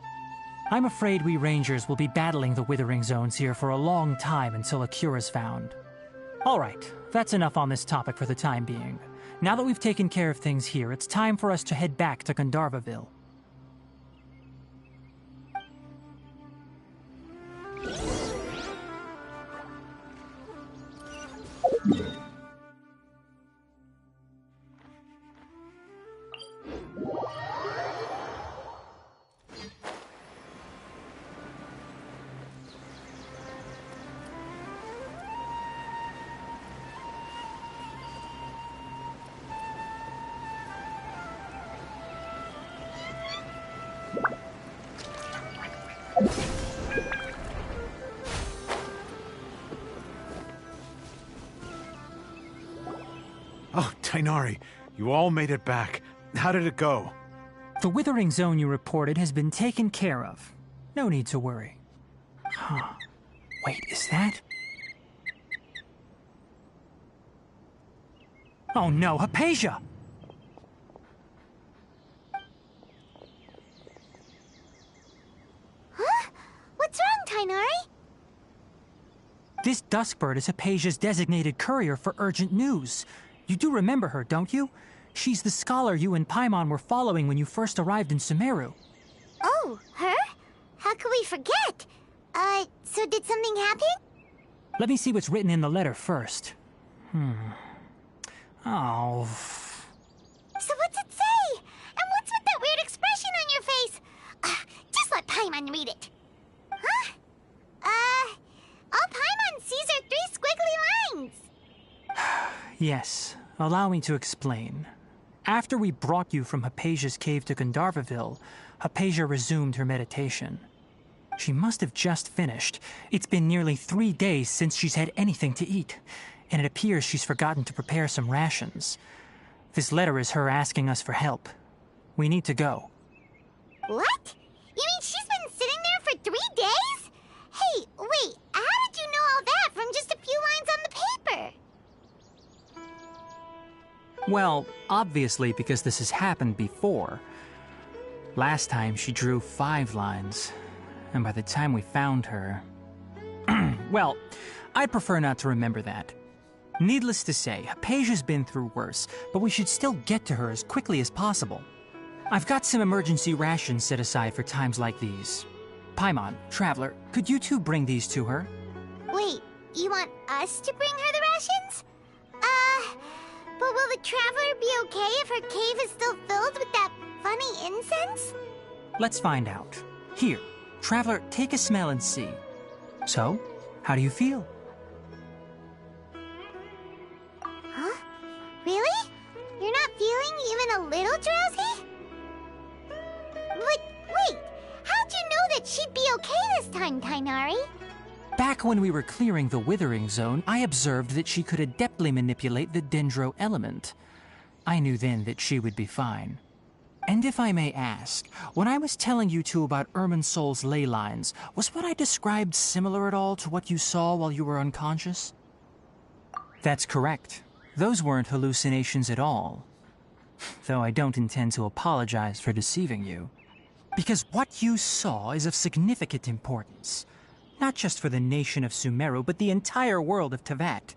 I'm afraid we Rangers will be battling the Withering Zones here for a long time until a cure is found. Alright, that's enough on this topic for the time being. Now that we've taken care of things here, it's time for us to head back to Gandharvaville. Oh, Tainari, you all made it back. How did it go? The Withering Zone you reported has been taken care of. No need to worry. Huh. Wait, is that? Oh no, Hypatia! Huh? What's wrong, Tainari? This Duskbird is Hypatia's designated courier for urgent news. You do remember her, don't you? She's the scholar you and Paimon were following when you first arrived in Sumeru. Oh, her? How could we forget? So did something happen? Let me see what's written in the letter first. Oh. So what's it say? And what's with that weird expression on your face? Just let Paimon read it. Yes, allow me to explain. After we brought you from Hypatia's cave to Gandharvaville, Hypatia resumed her meditation. She must have just finished. It's been nearly 3 days since she's had anything to eat, and it appears she's forgotten to prepare some rations. This letter is her asking us for help. We need to go. What? You mean she's been sitting there for 3 days? Hey, wait, how did you know all that from just a few lines on the paper? Well, obviously because this has happened before. Last time she drew 5 lines, and by the time we found her... Well, I'd prefer not to remember that. Needless to say, Hypatia's been through worse, but we should still get to her as quickly as possible. I've got some emergency rations set aside for times like these. Paimon, Traveler, could you two bring these to her? Wait, you want us to bring her the rations? But will the Traveler be okay if her cave is still filled with that funny incense? Let's find out. Here, Traveler, take a smell and see. So, how do you feel? Huh? Really? You're not feeling even a little drowsy? But wait, how'd you know that she'd be okay this time, Tainari? Back when we were clearing the Withering Zone, I observed that she could adeptly manipulate the Dendro element. I knew then that she would be fine. And if I may ask, when I was telling you two about Irminsul's ley lines, was what I described similar at all to what you saw while you were unconscious? That's correct. Those weren't hallucinations at all. Though I don't intend to apologize for deceiving you. Because what you saw is of significant importance. Not just for the nation of Sumeru, but the entire world of Teyvat.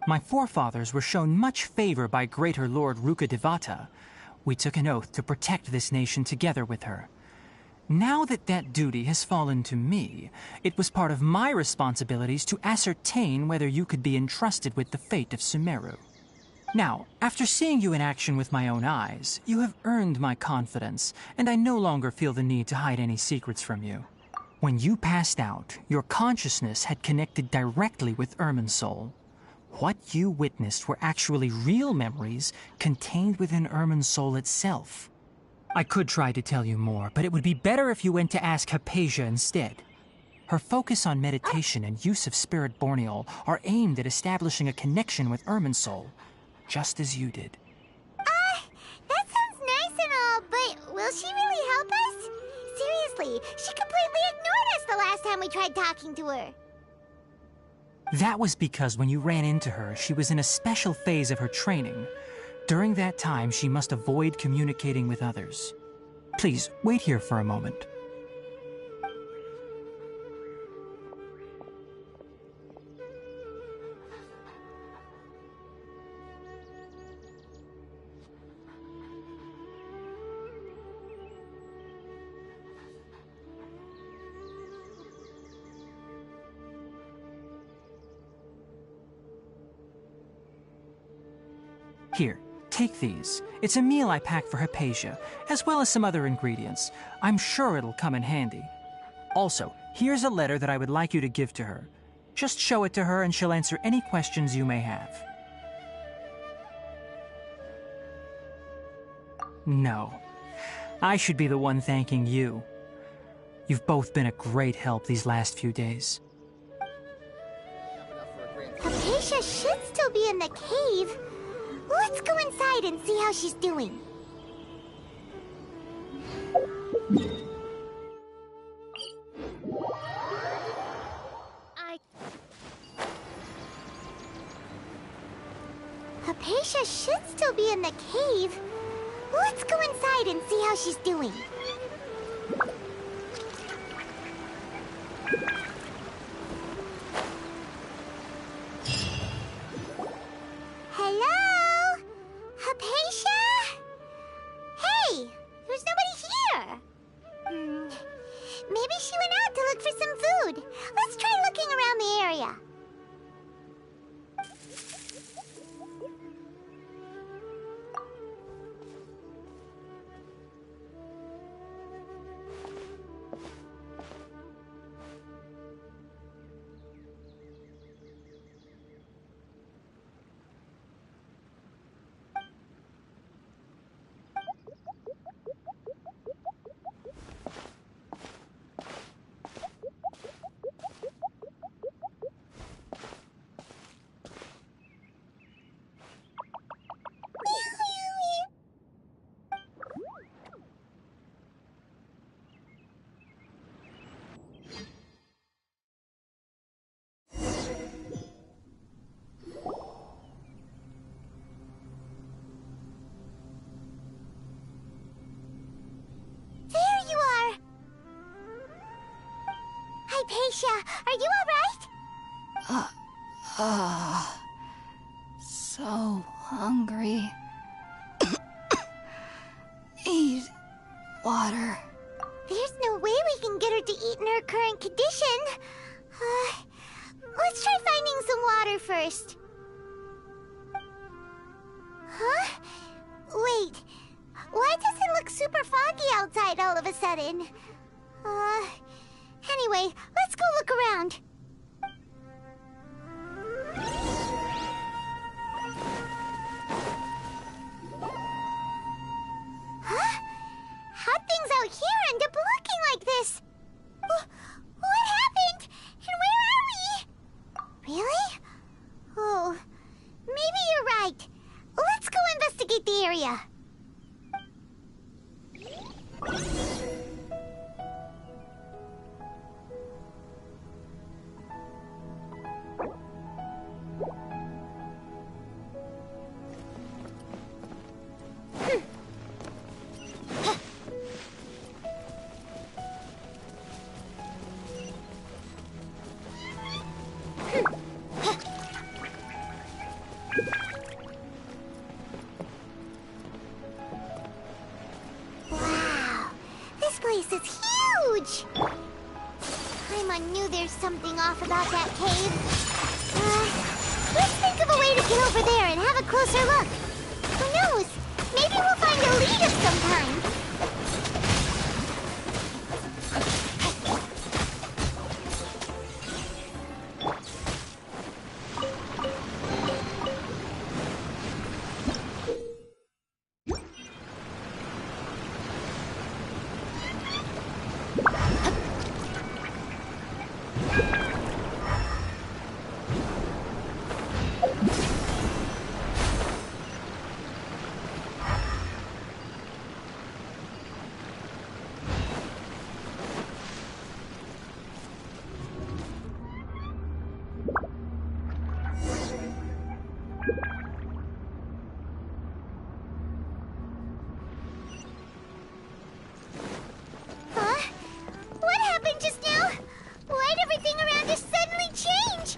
My forefathers were shown much favor by Greater Lord Rukkhadevata. We took an oath to protect this nation together with her. Now that that duty has fallen to me, it was part of my responsibilities to ascertain whether you could be entrusted with the fate of Sumeru. Now, after seeing you in action with my own eyes, you have earned my confidence, and I no longer feel the need to hide any secrets from you. When you passed out, your consciousness had connected directly with Irminsul. What you witnessed were actually real memories contained within Irminsul itself. I could try to tell you more, but it would be better if you went to ask Hypatia instead. Her focus on meditation and use of Spirit Borneol are aimed at establishing a connection with Irminsul, just as you did. That sounds nice and all, but will she really help us? Seriously, she completely ignored us the last time we tried talking to her. That was because when you ran into her, she was in a special phase of her training. During that time, she must avoid communicating with others. Please, wait here for a moment. Here, take these. It's a meal I packed for Hypatia, as well as some other ingredients. I'm sure it'll come in handy. Also, here's a letter that I would like you to give to her. Just show it to her and she'll answer any questions you may have. No. I should be the one thanking you. You've both been a great help these last few days. Hypatia should still be in the cave. Let's go inside and see how she's doing. Hypatia should still be in the cave. Let's go inside and see how she's doing. Hello? Hypatia? Hey, there's nobody here. Maybe she went out to look for some food. Let's try looking around the area. Hypatia, are you alright? So hungry. Need water. There's no way we can get her to eat in her current condition. Let's try finding some water first. Huh? Wait. Why does it look super foggy outside all of a sudden? Anyway, let's go look around. Huh? How'd things out here end up looking like this? What happened? And where are we? Really? Oh, maybe you're right. Let's go investigate the area. This is huge! Paimon knew there's something off about that cave. Let's think of a way to get over there and have a closer look. Who knows? Maybe we'll find a lead of some kind. What happened just now? Why'd everything around us suddenly change?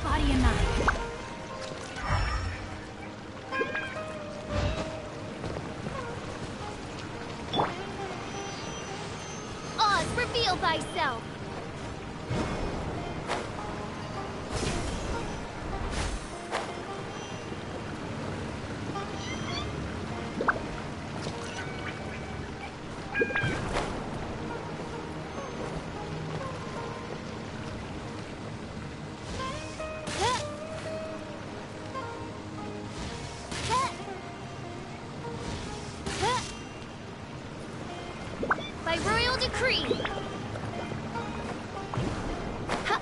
Body and mind. Oz, reveal thyself! By royal decree! Ha!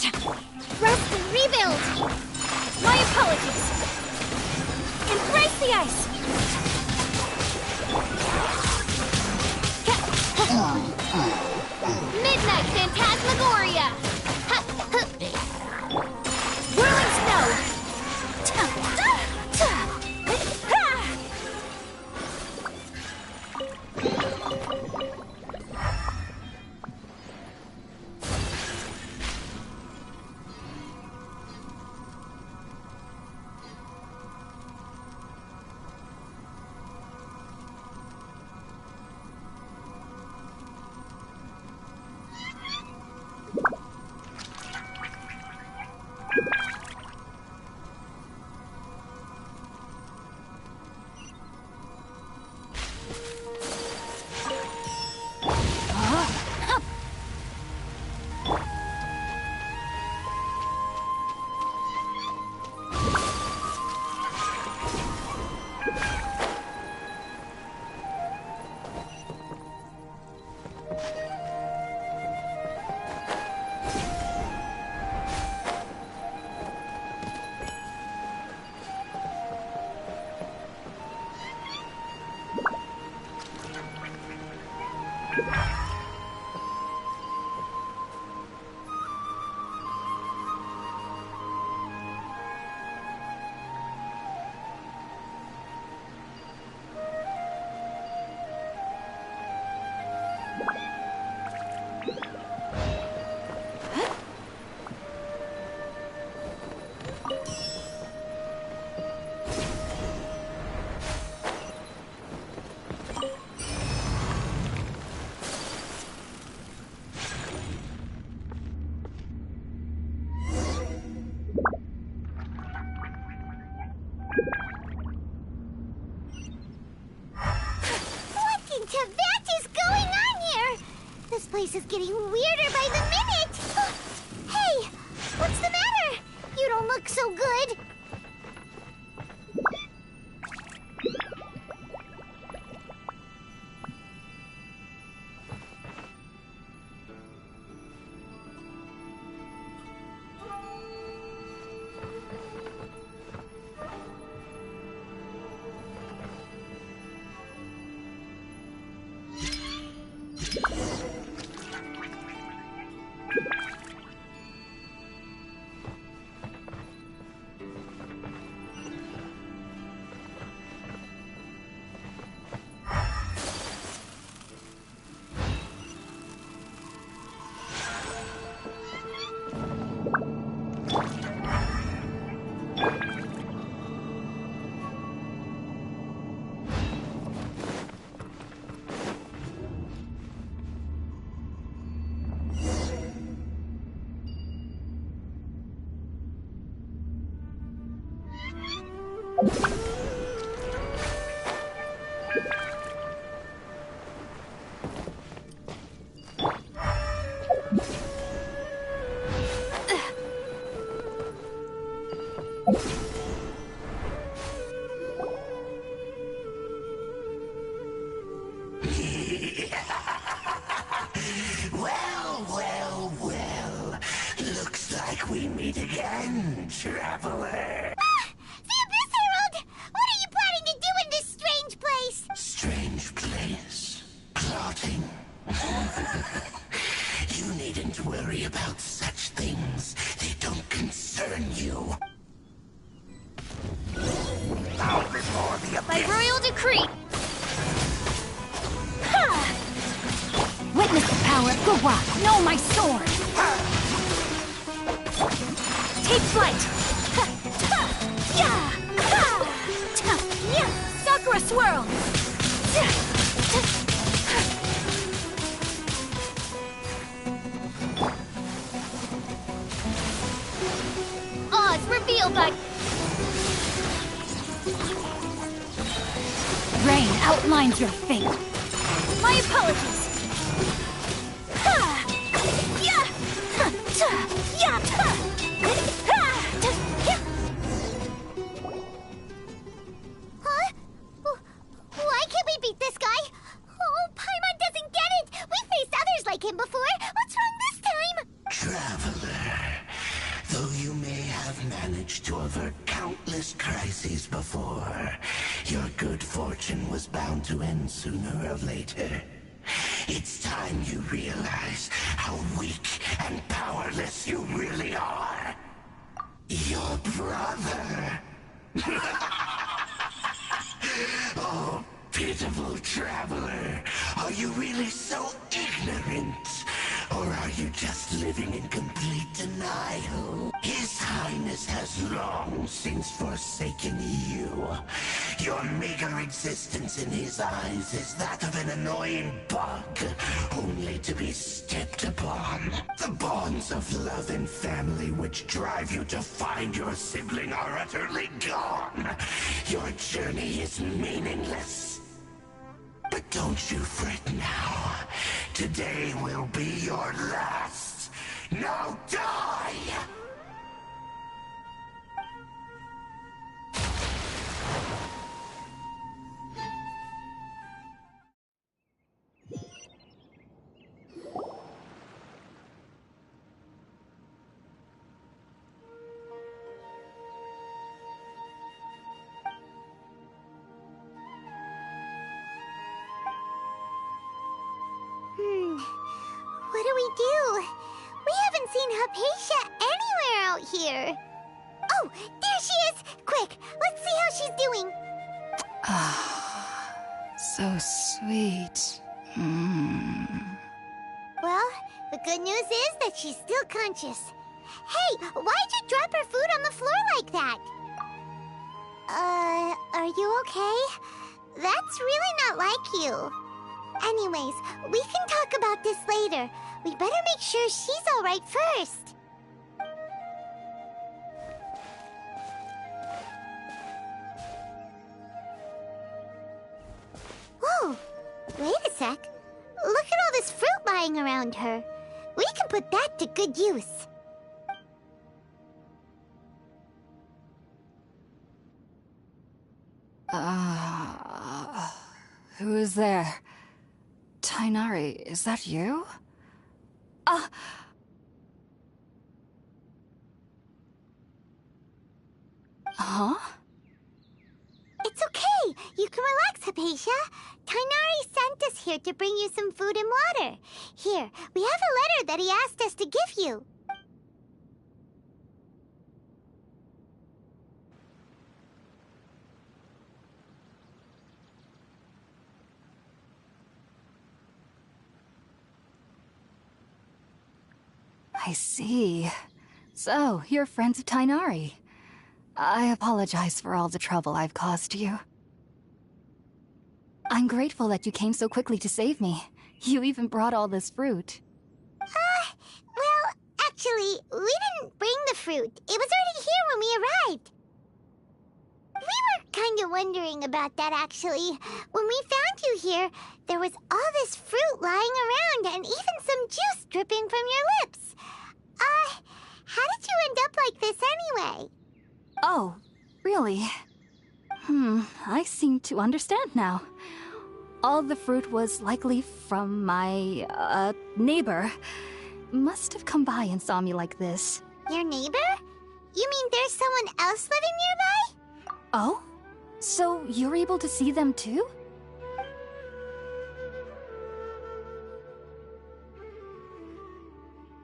Rest and rebuild! My apologies! Embrace the ice! Midnight Phantasmagoria! Whirling snow! This place is getting weirder by the minute! Hey! What's the matter? You don't look so good! Well. Looks like we meet again, traveler. The Abyss Herald! What are you planning to do in this strange place? Strange place. Plotting. You needn't worry about such things. They don't concern you. Bow before the By Abyss. royal decree! Ha! Witness the power of Gwa. Know my sword! Take flight! Ha! Ha! Ya! Ha! Ta! Ya! Sakura swirl! Oz revealed by... Rain outlines your fate. My apologies. Ha! Ya! Ha! Ta! Ya! Ta! Ha! Ta! Ya! Huh? Why can't we beat this guy? Oh, Paimon doesn't get it! We faced others like him before! What's wrong this time? Traveler, Though you may have managed to avert countless crises before, your good fortune was bound to end sooner or later. It's time you realize how weak and powerless you really are. Your brother. Oh, pitiful traveler. Are you really so ignorant? Or are you just living in complete denial? His Highness has long since forsaken you. Your meager existence in his eyes is that of an annoying bug, only to be stepped upon. The bonds of love and family which drive you to find your sibling are utterly gone. Your journey is meaningless. But don't you fret now. Today will be your last. Now die! What do we do? We haven't seen Hypatia anywhere out here. Oh, there she is! Quick, let's see how she's doing. Ah, so sweet. Well, the good news is that she's still conscious. Hey, why'd you drop her food on the floor like that? Are you okay? That's really not like you. Anyways, we can talk about this later. We better make sure she's alright first. Whoa! Wait a sec. Look at all this fruit lying around her. We can put that to good use. Who is there? Tighnari, is that you? Huh? It's okay. You can relax, Hypatia. Tighnari sent us here to bring you some food and water. Here, we have a letter that he asked us to give you. I see. So, you're friends of Tighnari. I apologize for all the trouble I've caused you. I'm grateful that you came so quickly to save me. You even brought all this fruit. Well, actually, we didn't bring the fruit. It was already here when we arrived. We were kind of wondering about that, actually. When we found you here, there was all this fruit lying around and even some juice dripping from your lips. How did you end up like this anyway? Oh, really? I seem to understand now. All the fruit was likely from my, neighbor. Must have come by and saw me like this. Your neighbor? You mean there's someone else living nearby? Oh? So you're able to see them too?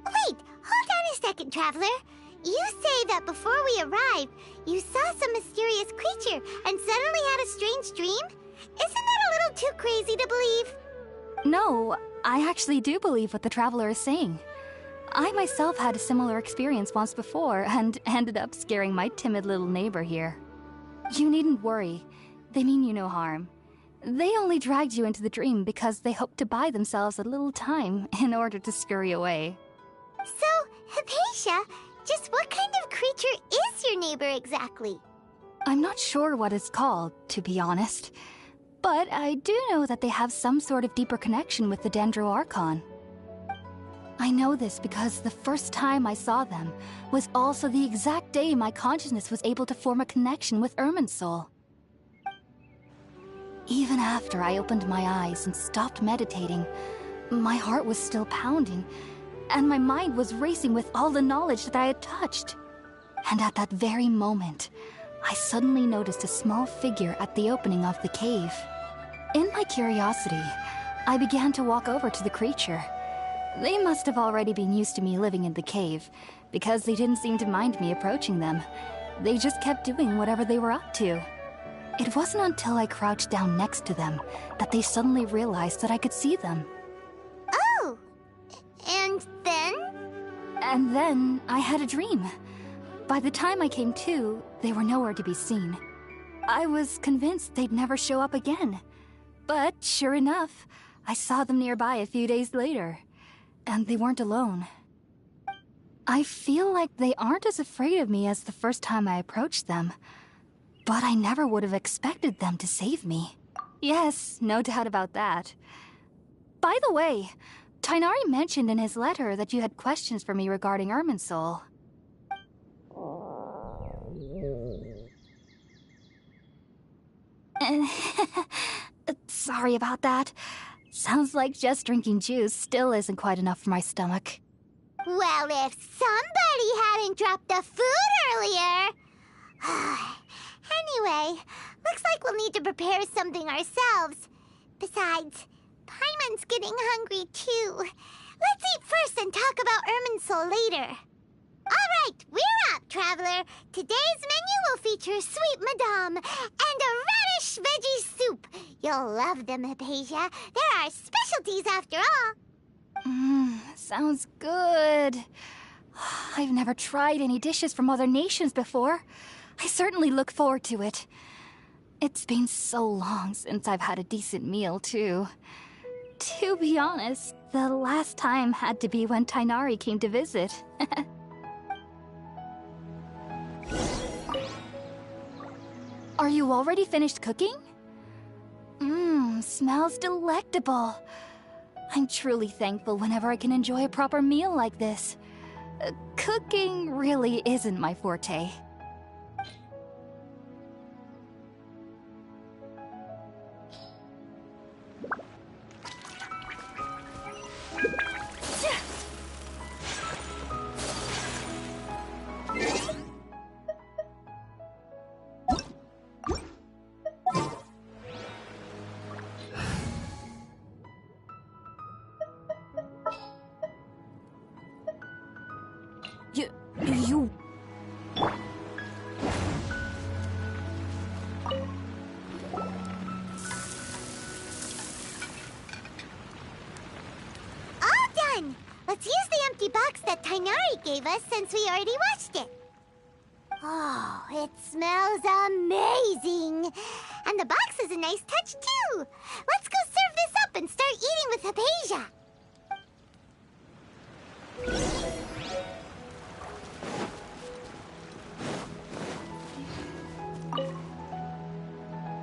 Wait, hold on a second, Traveler. You say that before we arrived, you saw some mysterious creature and suddenly had a strange dream? Isn't that a little too crazy to believe? No, I actually do believe what the Traveler is saying. I myself had a similar experience once before and ended up scaring my timid little neighbor here. You needn't worry. They mean you no harm. They only dragged you into the dream because they hoped to buy themselves a little time in order to scurry away. So, Hypatia, just what kind of creature is your neighbor exactly? I'm not sure what it's called, to be honest. But I do know that they have some sort of deeper connection with the Dendro Archon. I know this because the first time I saw them was also the exact day my consciousness was able to form a connection with Irminsul. Even after I opened my eyes and stopped meditating, my heart was still pounding, and my mind was racing with all the knowledge that I had touched. And at that very moment, I suddenly noticed a small figure at the opening of the cave. In my curiosity, I began to walk over to the creature. They must have already been used to me living in the cave, because they didn't seem to mind me approaching them. They just kept doing whatever they were up to. It wasn't until I crouched down next to them that they suddenly realized that I could see them. Oh! And then? And then I had a dream. By the time I came to, they were nowhere to be seen. I was convinced they'd never show up again. But sure enough, I saw them nearby a few days later. And they weren't alone. I feel like they aren't as afraid of me as the first time I approached them. But I never would have expected them to save me. Yes, no doubt about that. By the way, Tighnari mentioned in his letter that you had questions for me regarding Irminsul. Sorry about that. Sounds like just drinking juice still isn't quite enough for my stomach. Well, if somebody hadn't dropped the food earlier... Anyway, looks like we'll need to prepare something ourselves. Besides, Paimon's getting hungry too. Let's eat first and talk about Irminsul later. All right, we're up, Traveler. Today's menu will feature Sweet Madame and a radish veggie soup. You'll love them, Hypatia. They're our specialties after all. Sounds good. I've never tried any dishes from other nations before. I certainly look forward to it. It's been so long since I've had a decent meal, too. To be honest, the last time had to be when Tighnari came to visit. Are you already finished cooking? Smells delectable. I'm truly thankful whenever I can enjoy a proper meal like this. Cooking really isn't my forte. You... All done! Let's use the empty box that Tighnari gave us since we already washed it. Oh, it smells amazing! And the box is a nice touch, too! Let's go serve this up and start eating with Hypatia!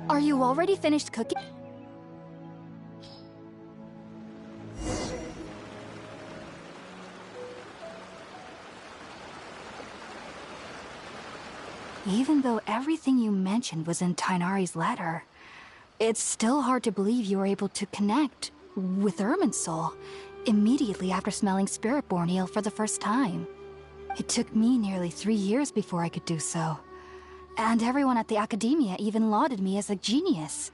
Are you already finished cooking? Even though everything you mentioned was in Tighnari's letter, it's still hard to believe you were able to connect with Irminsul immediately after smelling Spiritborn Ale for the first time. It took me nearly 3 years before I could do so. And everyone at the Academia even lauded me as a genius.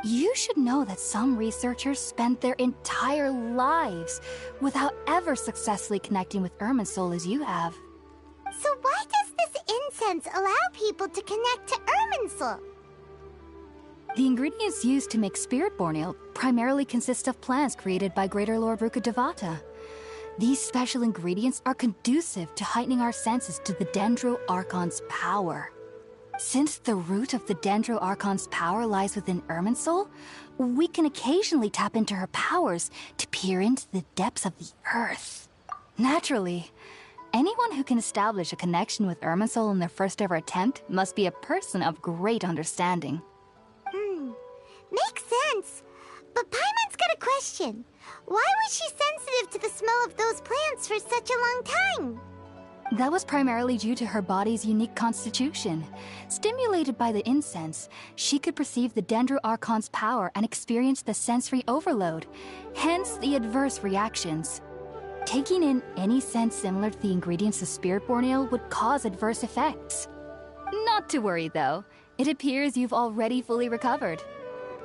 You should know that some researchers spent their entire lives without ever successfully connecting with Irminsul as you have. So why does this incense allow people to connect to Irminsul? The ingredients used to make Spiritborn Ale primarily consist of plants created by Greater Lord Rukkhadevata. These special ingredients are conducive to heightening our senses to the Dendro Archon's power. Since the root of the Dendro Archon's power lies within Irminsul, we can occasionally tap into her powers to peer into the depths of the earth. Naturally, anyone who can establish a connection with Irminsul in their first ever attempt must be a person of great understanding. Makes sense. But Paimon's got a question. Why was she sensitive to the smell of those plants for such a long time? That was primarily due to her body's unique constitution. Stimulated by the incense, she could perceive the Dendro Archon's power and experience the sensory overload, hence the adverse reactions. Taking in any scent similar to the ingredients of Spiritborn Ale would cause adverse effects. Not to worry, though. It appears you've already fully recovered.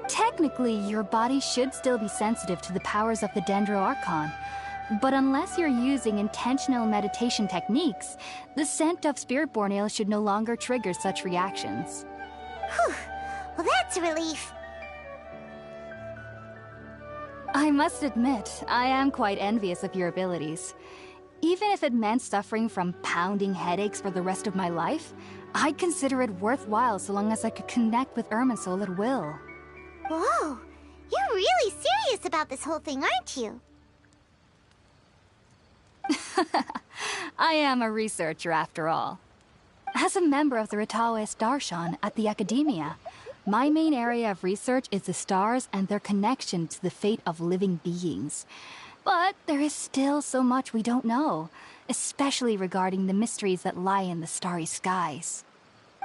Technically, your body should still be sensitive to the powers of the Dendro Archon, but unless you're using intentional meditation techniques, the scent of Spiritborn Ale should no longer trigger such reactions. Whew. Well, that's a relief. I must admit, I am quite envious of your abilities. Even if it meant suffering from pounding headaches for the rest of my life, I'd consider it worthwhile so long as I could connect with Irminsul at will. Whoa, you're really serious about this whole thing, aren't you? I am a researcher after all. As a member of the Ritaoist Archon at the Academia, my main area of research is the stars and their connection to the fate of living beings. But there is still so much we don't know, especially regarding the mysteries that lie in the starry skies.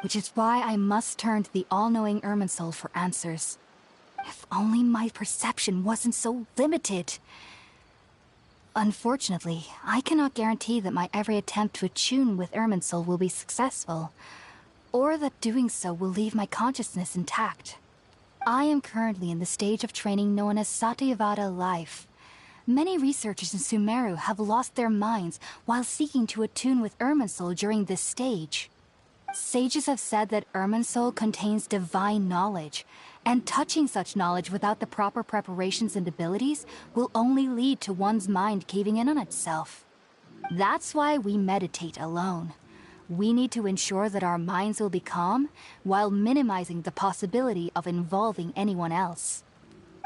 Which is why I must turn to the all-knowing Irminsul for answers. If only my perception wasn't so limited. Unfortunately, I cannot guarantee that my every attempt to attune with Irminsul will be successful, or that doing so will leave my consciousness intact. I am currently in the stage of training known as Satyavada life. Many researchers in Sumeru have lost their minds while seeking to attune with Irminsul during this stage. Sages have said that Irminsul contains divine knowledge, and touching such knowledge without the proper preparations and abilities will only lead to one's mind caving in on itself. That's why we meditate alone. We need to ensure that our minds will be calm while minimizing the possibility of involving anyone else.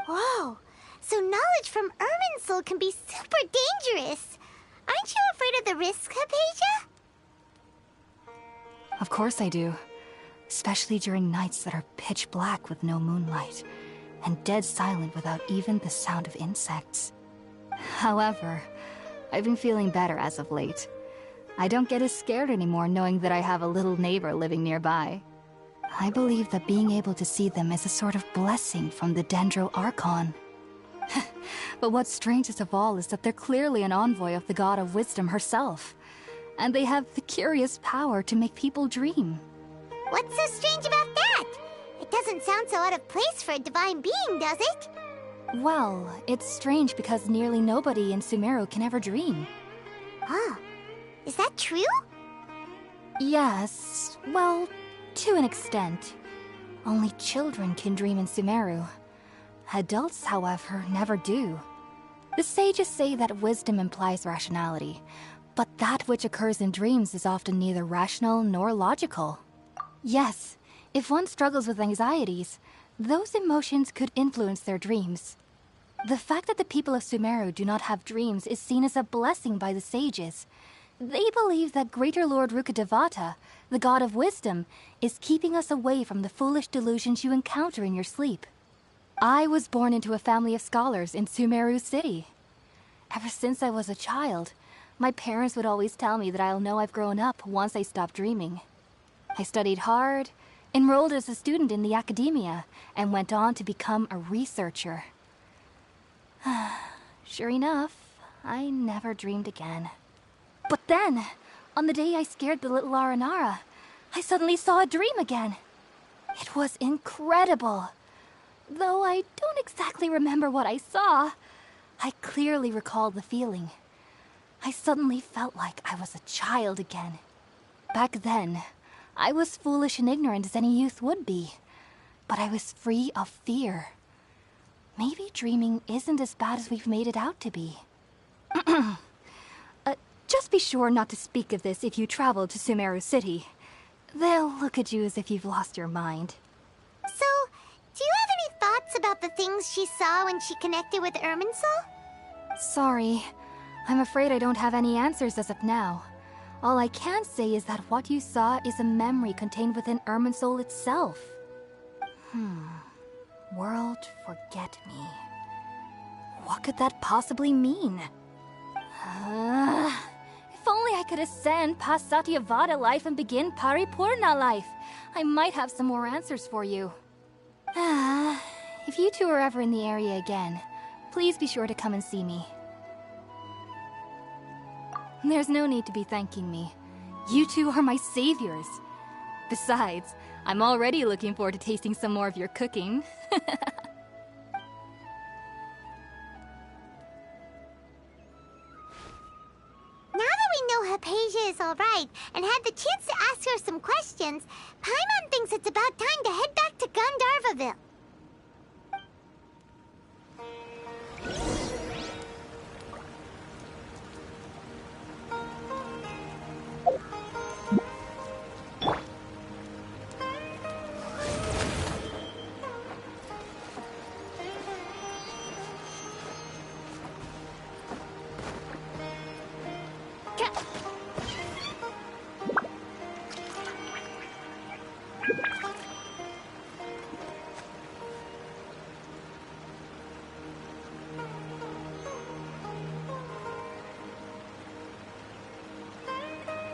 Whoa, so knowledge from Irminsul can be super dangerous. Aren't you afraid of the risks, Hypatia? Of course I do. Especially during nights that are pitch black with no moonlight, and dead silent without even the sound of insects. However, I've been feeling better as of late. I don't get as scared anymore knowing that I have a little neighbor living nearby. I believe that being able to see them is a sort of blessing from the Dendro Archon. But what's strangest of all is that they're clearly an envoy of the God of Wisdom herself, and they have the curious power to make people dream. What's so strange about that? It doesn't sound so out of place for a divine being, does it? Well, it's strange because nearly nobody in Sumeru can ever dream. Huh. Is that true? Yes, well, to an extent. Only children can dream in Sumeru. Adults, however, never do. The sages say that wisdom implies rationality, but that which occurs in dreams is often neither rational nor logical. Yes, if one struggles with anxieties, those emotions could influence their dreams. The fact that the people of Sumeru do not have dreams is seen as a blessing by the sages. They believe that Greater Lord Rukkhadevata, the God of Wisdom, is keeping us away from the foolish delusions you encounter in your sleep. I was born into a family of scholars in Sumeru City. Ever since I was a child, my parents would always tell me that I'll know I've grown up once I stop dreaming. I studied hard, enrolled as a student in the Academia, and went on to become a researcher. Sure enough, I never dreamed again. But then, on the day I scared the little Aranara, I suddenly saw a dream again. It was incredible. Though I don't exactly remember what I saw, I clearly recall the feeling. I suddenly felt like I was a child again. Back then, I was foolish and ignorant as any youth would be, but I was free of fear. Maybe dreaming isn't as bad as we've made it out to be. Just be sure not to speak of this if you travel to Sumeru City. They'll look at you as if you've lost your mind. So, do you have any thoughts about the things she saw when she connected with Irminsul? Sorry. I'm afraid I don't have any answers as of now. All I can say is that what you saw is a memory contained within Irminsul itself. World forget me. What could that possibly mean? If only I could ascend past Satyavada life and begin Paripurna life, I might have some more answers for you. If you two are ever in the area again, please be sure to come and see me. There's no need to be thanking me. You two are my saviors. Besides, I'm already looking forward to tasting some more of your cooking. Now that we know Hypatia is alright and had the chance to ask her some questions, Paimon thinks it's about time to head back to Gandharvaville.